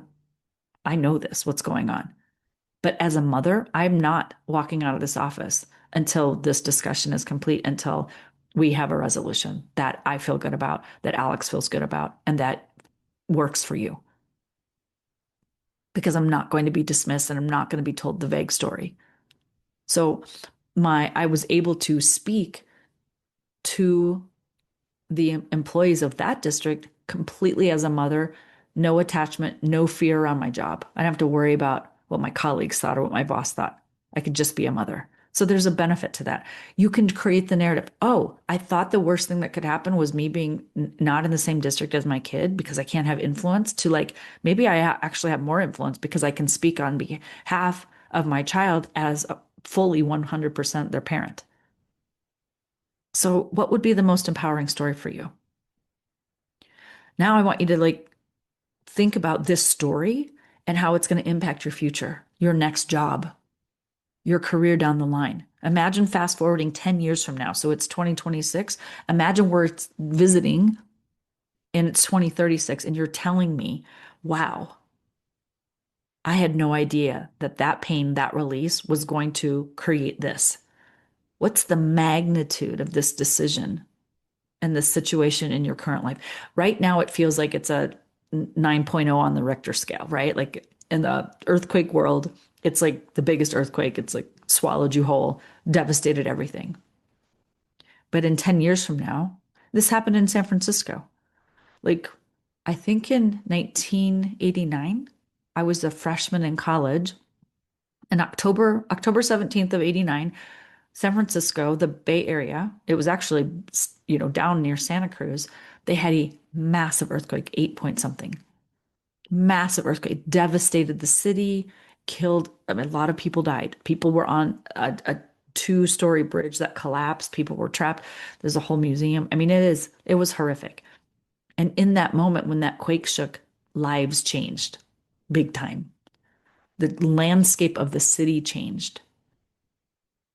A: I know what's going on. But as a mother, I'm not walking out of this office until this discussion is complete, until we have a resolution that I feel good about, that Alex feels good about, and that works for you. Because I'm not going to be dismissed and I'm not going to be told the vague story." So I was able to speak to the employees of that district completely as a mother, no attachment, no fear around my job. I don't have to worry about what my colleagues thought or what my boss thought. I could just be a mother. So there's a benefit to that. You can create the narrative. Oh, I thought the worst thing that could happen was me being not in the same district as my kid because I can't have influence, to like, maybe I actually have more influence because I can speak on behalf of my child as fully 100% their parent. So, what would be the most empowering story for you? Now I want you to like think about this story and how it's going to impact your future, your next job, your career down the line. Imagine fast forwarding 10 years from now. So it's 2026. Imagine we're visiting and it's 2036 and you're telling me, wow, I had no idea that that pain, that release was going to create this. What's the magnitude of this decision and the situation in your current life? Right now, it feels like it's a 9.0 on the Richter scale, right? Like in the earthquake world, it's like the biggest earthquake. It's like swallowed you whole, devastated everything. But in 10 years from now, this happened in San Francisco. Like, I think in 1989, I was a freshman in college. In October 17th of 89, San Francisco, the Bay Area, it was actually, down near Santa Cruz. They had a massive earthquake, 8 point something. Massive earthquake, devastated the city, killed, I mean, a lot of people died. People were on a two-story bridge that collapsed. People were trapped. There's a whole museum. I mean, it was horrific. And in that moment when that quake shook, lives changed big time. The landscape of the city changed.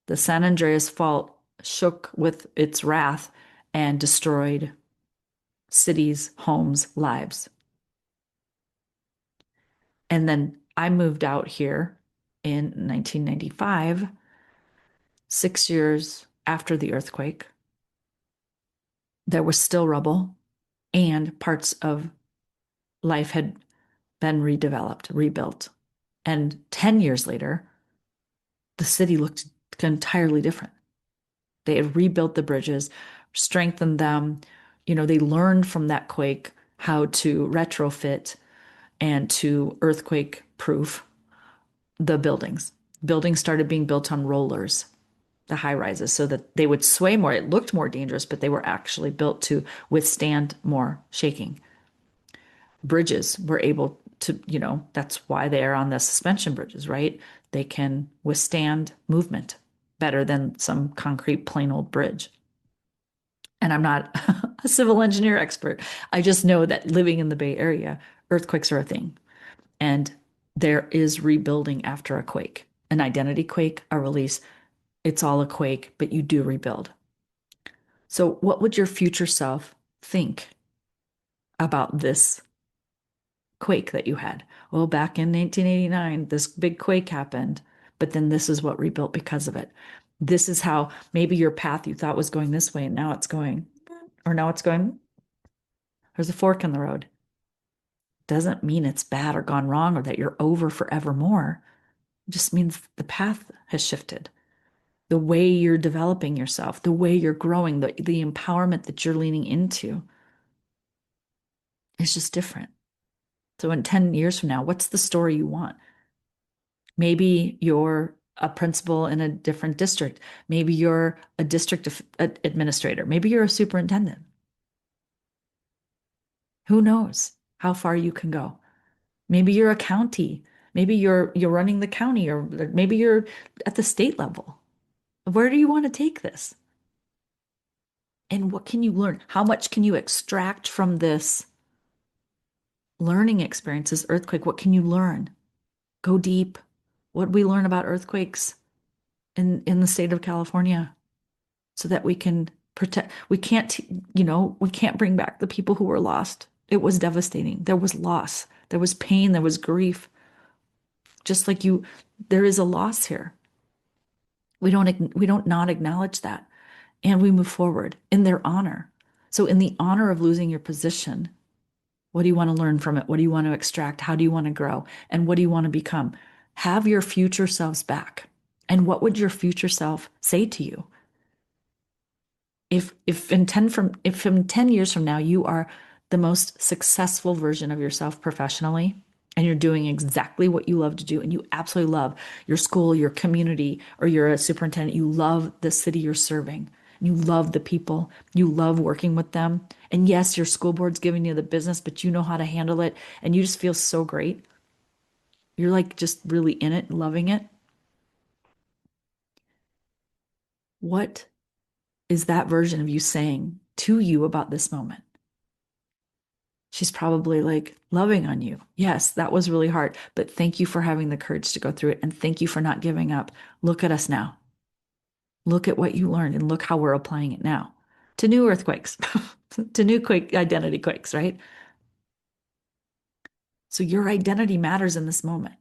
A: The San Andreas Fault shook with its wrath and destroyed cities, homes, lives. And then I moved out here in 1995, 6 years after the earthquake. There was still rubble, and parts of life had been redeveloped, rebuilt. And 10 years later, the city looked entirely different. They had rebuilt the bridges, strengthened them. They learned from that quake how to retrofit and to earthquake proof the buildings. Buildings started being built on rollers, the high rises, so that they would sway more. It looked more dangerous, but they were actually built to withstand more shaking. Bridges were able to, that's why they are on the suspension bridges, right? They can withstand movement better than some concrete plain old bridge. And I'm not a civil engineer expert. I just know that living in the Bay Area, earthquakes are a thing. And there is rebuilding after a quake, an identity quake, a release. It's all a quake, but you do rebuild. So, what would your future self think about this quake that you had? Well, back in 1989, this big quake happened, but then this is what rebuilt because of it. This is how maybe your path you thought was going this way, and now it's going, or now it's going, there's a fork in the road. Doesn't mean it's bad or gone wrong or that you're over forevermore. It just means the path has shifted. The way you're developing yourself, the way you're growing, the empowerment that you're leaning into is just different. So in 10 years from now, what's the story you want? Maybe you're a principal in a different district. Maybe you're a district administrator. Maybe you're a superintendent. Who knows how far you can go? Maybe you're a county. Maybe you're running the county, or maybe you're at the state level. Where do you want to take this? And what can you learn? How much can you extract from this learning experience, this earthquake? What can you learn? Go deep. What do we learn about earthquakes in the state of California so that we can protect? We can't, we can't bring back the people who were lost. It was devastating. There was loss. There was pain. There was grief. Just like there is a loss here. We don't not acknowledge that. And we move forward in their honor. So in the honor of losing your position, what do you want to learn from it? What do you want to extract? How do you want to grow? And what do you want to become? Have your future selves back. And what would your future self say to you? If in 10 years from now you are the most successful version of yourself professionally, and you're doing exactly what you love to do, and you absolutely love your school, your community, or you're a superintendent, you love the city you're serving, you love the people, you love working with them. And yes, your school board's giving you the business, but you know how to handle it, and you just feel so great. You're like just really in it, loving it. What is that version of you saying to you about this moment? She's probably like loving on you. Yes, that was really hard, but thank you for having the courage to go through it. And thank you for not giving up. Look at us now. Look at what you learned and look how we're applying it now to new earthquakes, to new quake identity quakes, right? So your identity matters in this moment.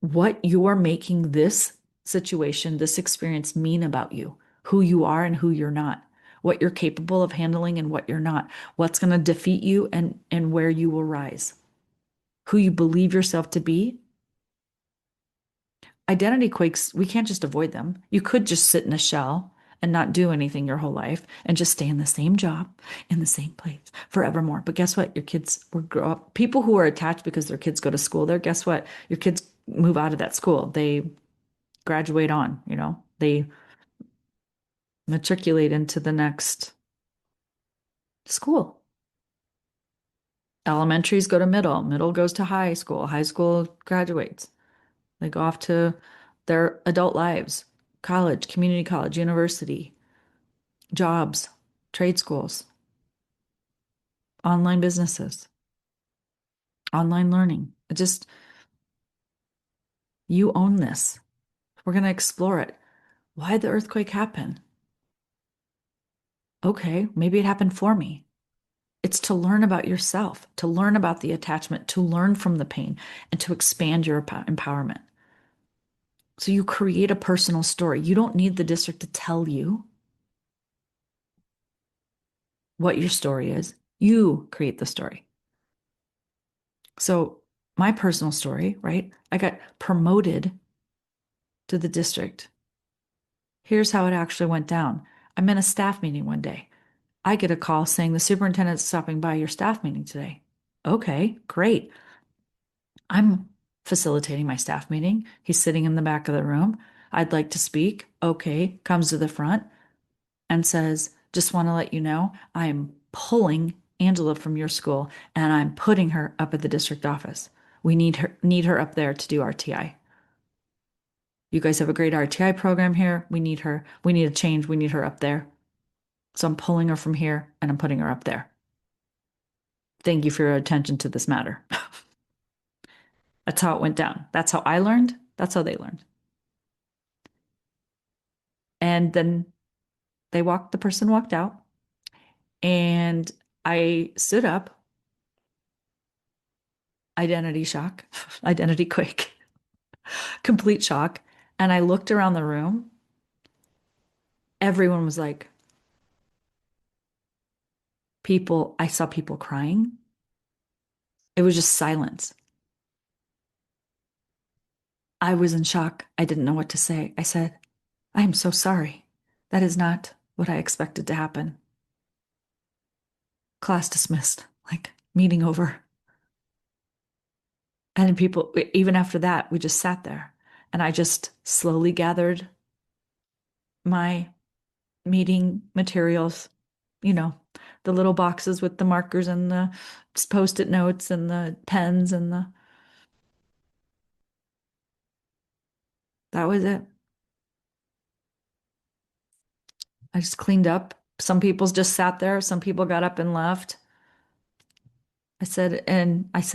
A: What you're making this situation, this experience mean about you, who you are and who you're not, what you're capable of handling and what you're not, what's going to defeat you and where you will rise, who you believe yourself to be. Identity quakes, we can't just avoid them. You could just sit in a shell and not do anything your whole life and just stay in the same job, in the same place forevermore. But guess what? Your kids will grow up. People who are attached because their kids go to school there, guess what? Your kids move out of that school. They graduate on, they matriculate into the next school. Elementaries go to middle, middle goes to high school graduates. They go off to their adult lives, college, community college, university, jobs, trade schools, online businesses, online learning. You own this. We're going to explore it. Why did the earthquake happen? Okay, maybe it happened for me. It's to learn about yourself, to learn about the attachment, to learn from the pain, and to expand your empowerment. So you create a personal story. You don't need the district to tell you what your story is. You create the story. So my personal story, right? I got promoted to the district. Here's how it actually went down. I'm in a staff meeting one day. I get a call saying the superintendent's stopping by your staff meeting today. Okay, great. I'm facilitating my staff meeting. He's sitting in the back of the room. I'd like to speak. Okay, comes to the front and says, just want to let you know, I'm pulling Angela from your school and I'm putting her up at the district office. We need her up there to do RTI. You guys have a great RTI program here. We need her. We need a change. We need her up there. So I'm pulling her from here and I'm putting her up there. Thank you for your attention to this matter. That's how it went down. That's how I learned. That's how they learned. And then the person walked out, and I stood up, identity shock, identity quake, complete shock. And I looked around the room. Everyone was like, I saw people crying. It was just silence. I was in shock. I didn't know what to say. I said, I am so sorry. That is not what I expected to happen. Class dismissed, like meeting over. And people, even after that, we just sat there and I just slowly gathered my meeting materials, you know, the little boxes with the markers and the post-it notes and the pens and that was it. I just cleaned up. Some people just sat there. Some people got up and left. I said,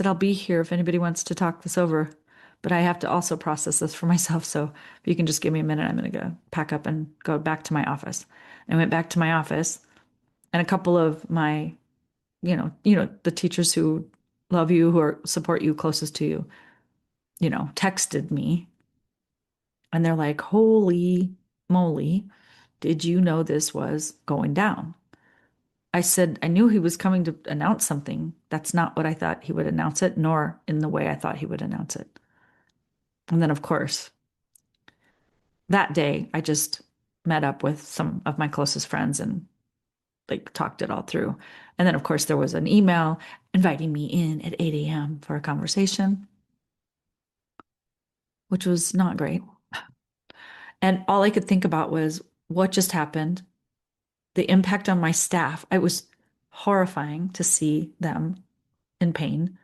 A: I'll be here if anybody wants to talk this over, but I have to also process this for myself. So if you can just give me a minute, I'm going to go pack up and go back to my office. I went back to my office, and a couple of my, the teachers who love you, support you closest to you, texted me, and they're like, holy moly, did you know this was going down? I said, I knew he was coming to announce something. That's not what I thought he would announce it, nor in the way I thought he would announce it. And then, of course, that day, I just met up with some of my closest friends and like talked it all through. And then, of course, there was an email inviting me in at 8 a.m. for a conversation, which was not great. And all I could think about was what just happened, the impact on my staff. It was horrifying to see them in pain.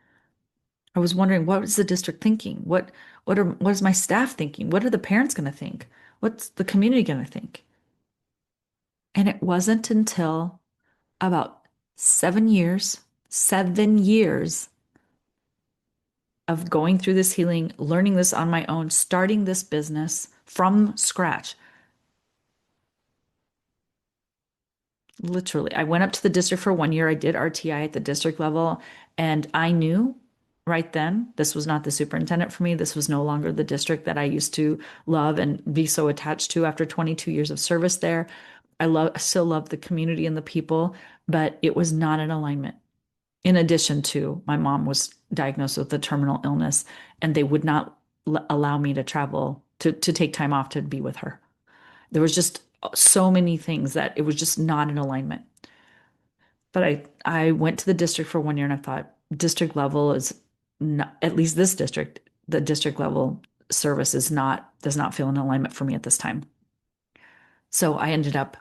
A: I was wondering, what is the district thinking? What is my staff thinking? What are the parents going to think? What's the community going to think? And it wasn't until about 7 years of going through this healing, learning this on my own, starting this business from scratch. Literally, I went up to the district for 1 year. I did RTI at the district level, and I knew right then this was not the superintendent for me. This was no longer the district that I used to love and be so attached to after 22 years of service there. I still love the community and the people, but it was not in alignment. In addition to my mom was diagnosed with a terminal illness, and they would not allow me to travel to take time off to be with her. There was just so many things that it was just not in alignment. But I went to the district for 1 year and I thought district level is not, at least this district, the district level service does not feel in alignment for me at this time. So I ended up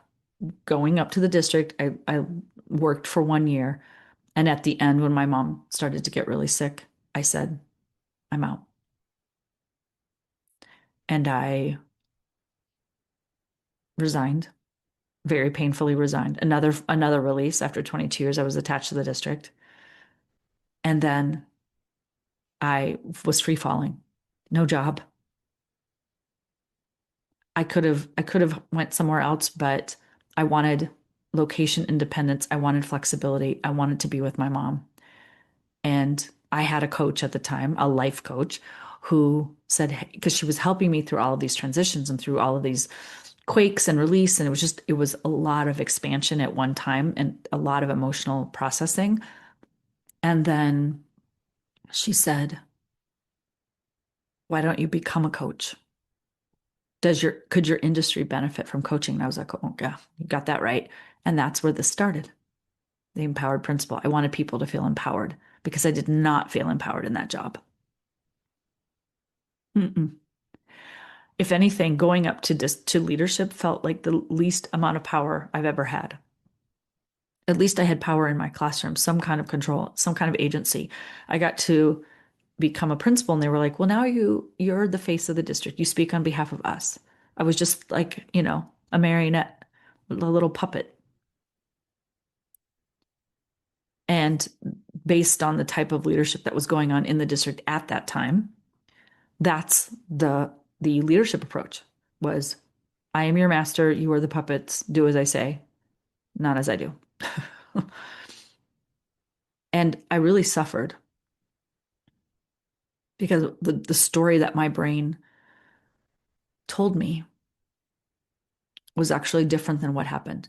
A: going up to the district. I worked for 1 year. And at the end, when my mom started to get really sick, I said, I'm out. And I resigned, very painfully resigned. Another release after 22 years, I was attached to the district. And then I was free falling, no job. I could have went somewhere else, but I wanted location independence. I wanted flexibility. I wanted to be with my mom. And I had a coach at the time, a life coach, who said, because she was helping me through all of these transitions and through all of these quakes and release. And it was a lot of expansion at one time and a lot of emotional processing. And then she said, why don't you become a coach? Could your industry benefit from coaching? And I was like, oh yeah, you got that right. And that's where this started. The empowered principal. I wanted people to feel empowered because I did not feel empowered in that job. Mm-mm. If anything, going up to leadership felt like the least amount of power I've ever had. At least I had power in my classroom, some kind of control, some kind of agency. I got to become a principal, and they were like, well, now you're the face of the district. You speak on behalf of us. I was just like, a marionette, a little puppet. And based on the type of leadership that was going on in the district at that time, that's the leadership approach was, I am your master, you are the puppets, do as I say, not as I do. And I really suffered because the story that my brain told me was actually different than what happened.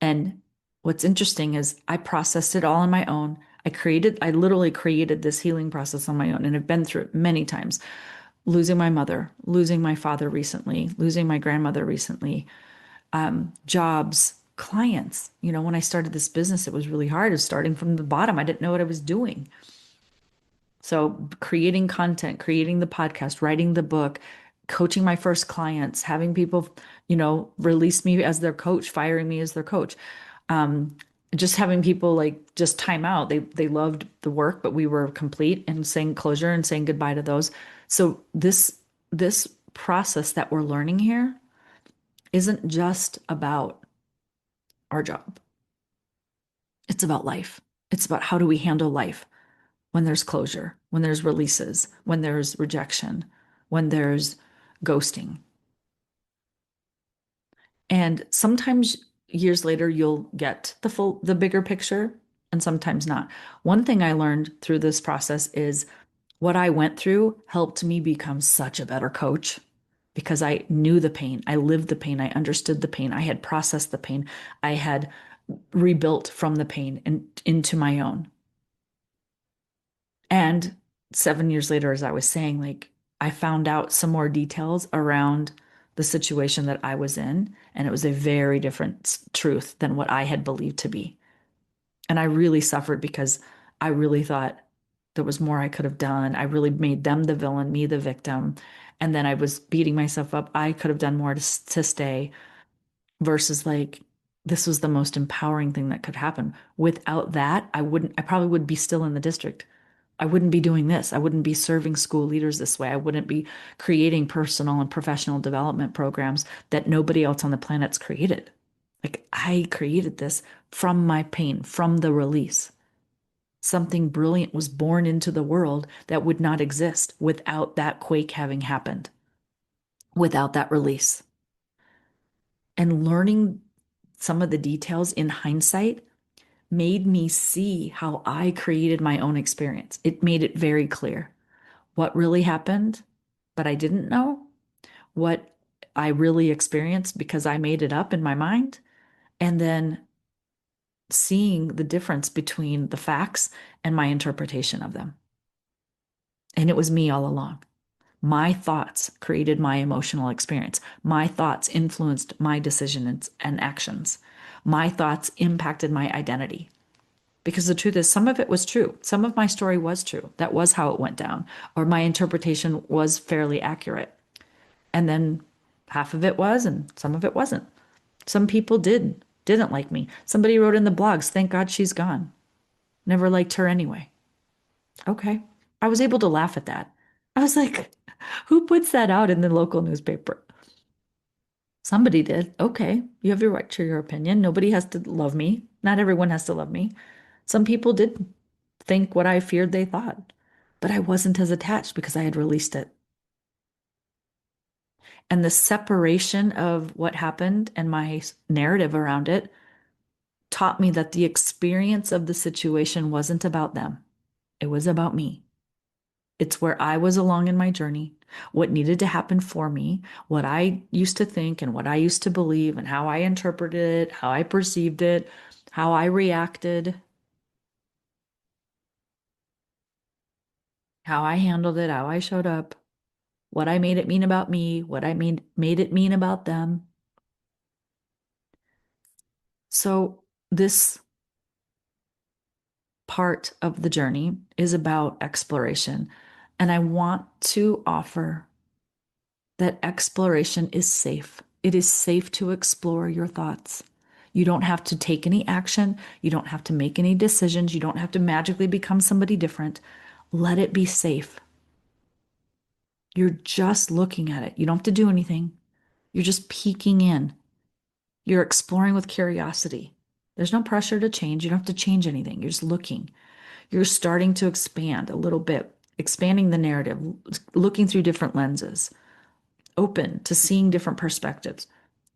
A: And what's interesting is I processed it all on my own. I literally created this healing process on my own and have been through it many times. Losing my mother, losing my father recently, losing my grandmother recently, jobs, clients. When I started this business, it was really hard. It was starting from the bottom. I didn't know what I was doing. So creating content, creating the podcast, writing the book, coaching my first clients, having people, release me as their coach, firing me as their coach. Um, just having people like just time out. They loved the work, but we were complete, and saying closure and saying goodbye to those. So this process that we're learning here isn't just about our job. It's about life. It's about how do we handle life when there's closure, when there's releases, when there's rejection, when there's ghosting. And sometimes years later, you'll get the bigger picture, and sometimes not. One thing I learned through this process is what I went through helped me become such a better coach because I knew the pain. I lived the pain. I understood the pain. I had processed the pain. I had rebuilt from the pain and into my own. And 7 years later, as I was saying, like I found out some more details around the situation that I was in, and it was a very different truth than what I had believed to be. And I really suffered because I really thought there was more I could have done. I really made them the villain, me the victim. And then I was beating myself up. I could have done more to stay versus like, this was the most empowering thing that could happen. Without that, I probably would be still in the district. I wouldn't be doing this. I wouldn't be serving school leaders this way. I wouldn't be creating personal and professional development programs that nobody else on the planet's created. Like I created this from my pain, from the release. Something brilliant was born into the world that would not exist without that quake having happened, without that release. And learning some of the details in hindsight made me see how I created my own experience. It made it very clear what really happened, but I didn't know, what I really experienced because I made it up in my mind, and then seeing the difference between the facts and my interpretation of them. And it was me all along. My thoughts created my emotional experience. My thoughts influenced my decisions and actions. My thoughts impacted my identity. Because the truth is, some of it was true. Some of my story was true. That was how it went down, or my interpretation was fairly accurate. And then half of it was, and some of it wasn't. Some people didn't like me. Somebody wrote in the blogs, thank God she's gone. Never liked her anyway. Okay. I was able to laugh at that. I was like, who puts that out in the local newspaper? Somebody did. Okay. You have your right to your opinion. Nobody has to love me. Not everyone has to love me. Some people did think what I feared they thought, but I wasn't as attached because I had released it. And the separation of what happened and my narrative around it taught me that the experience of the situation wasn't about them. It was about me. It's where I was along in my journey, what needed to happen for me, what I used to think and what I used to believe, and how I interpreted it, how I perceived it, how I reacted, how I handled it, how I showed up, what I made it mean about me, what I made it mean about them. So this part of the journey is about exploration. And I want to offer that exploration is safe. It is safe to explore your thoughts. You don't have to take any action. You don't have to make any decisions. You don't have to magically become somebody different. Let it be safe. You're just looking at it. You don't have to do anything. You're just peeking in. You're exploring with curiosity. There's no pressure to change. You don't have to change anything. You're just looking. You're starting to expand a little bit, expanding the narrative, looking through different lenses, open to seeing different perspectives,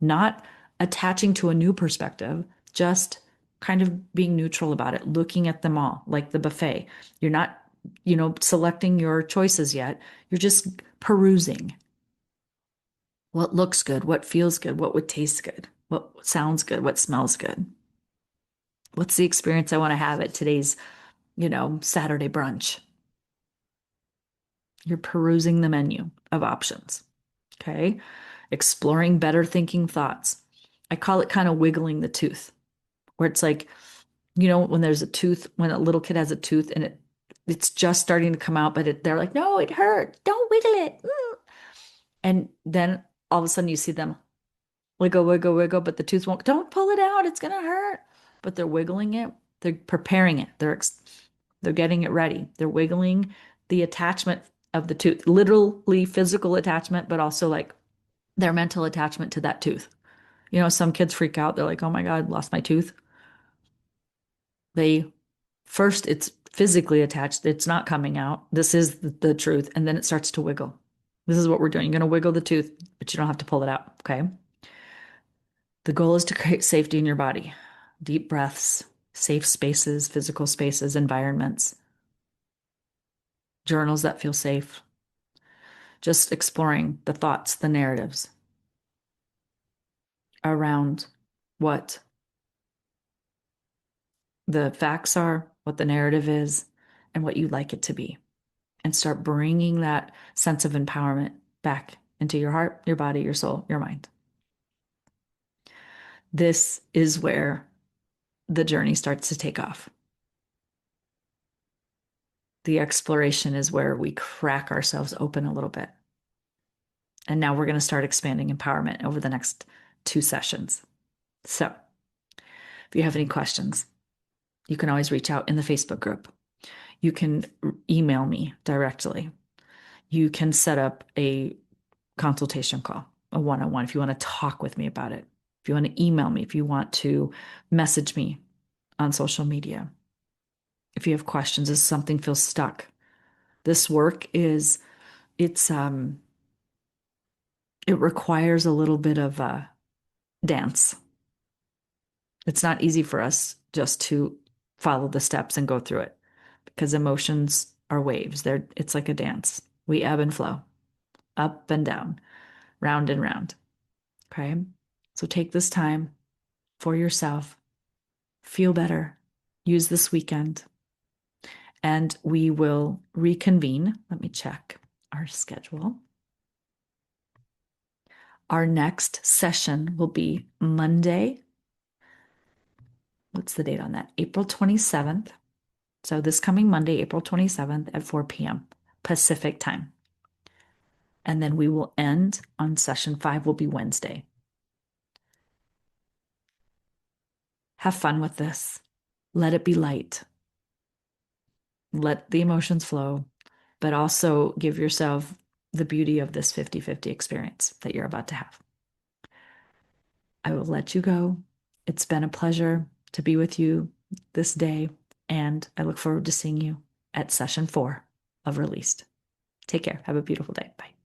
A: not attaching to a new perspective, just kind of being neutral about it, looking at them all like the buffet. You're not, selecting your choices yet. You're just perusing what looks good, what feels good, what would taste good, what sounds good, what smells good. What's the experience I want to have at today's, Saturday brunch? You're perusing the menu of options. Okay. Exploring better thinking thoughts. I call it kind of wiggling the tooth, where it's like, when there's a tooth, when a little kid has a tooth and it's just starting to come out, but they're like, no, it hurt. Don't wiggle it. And then all of a sudden you see them wiggle, wiggle, wiggle, but the tooth won't. Don't pull it out. It's going to hurt. But they're wiggling it. They're preparing it. They're getting it ready. They're wiggling the attachment of the tooth, literally physical attachment, but also like their mental attachment to that tooth. Some kids freak out. They're like, oh my God, lost my tooth. They first, it's physically attached. It's not coming out. This is the truth. And then it starts to wiggle. This is what we're doing. You're going to wiggle the tooth, but you don't have to pull it out. Okay. The goal is to create safety in your body. Deep breaths, safe spaces, physical spaces, environments, journals that feel safe. Just exploring the thoughts, the narratives around what the facts are, what the narrative is, and what you'd like it to be. And start bringing that sense of empowerment back into your heart, your body, your soul, your mind. This is where the journey starts to take off. The exploration is where we crack ourselves open a little bit. And now we're going to start expanding empowerment over the next 2 sessions. So if you have any questions, you can always reach out in the Facebook group. You can email me directly. You can set up a consultation call, a one-on-one, if you want to talk with me about it. If you want to email me, if you want to message me on social media. If you have questions, if something feels stuck. This work it requires a little bit of a dance. It's not easy for us just to follow the steps and go through it because emotions are waves. It's like a dance. We ebb and flow, up and down, round and round. Okay. So take this time for yourself, feel better, use this weekend, and we will reconvene. Let me check our schedule. Our next session will be Monday. What's the date on that? April 27th. So this coming Monday, April 27th at 4 p.m. Pacific time. And then we will end on session 5 will be Wednesday. Have fun with this. Let it be light. Let the emotions flow, but also give yourself the beauty of this 50-50 experience that you're about to have. I will let you go. It's been a pleasure to be with you this day, and I look forward to seeing you at session 4 of Released. Take care. Have a beautiful day. Bye.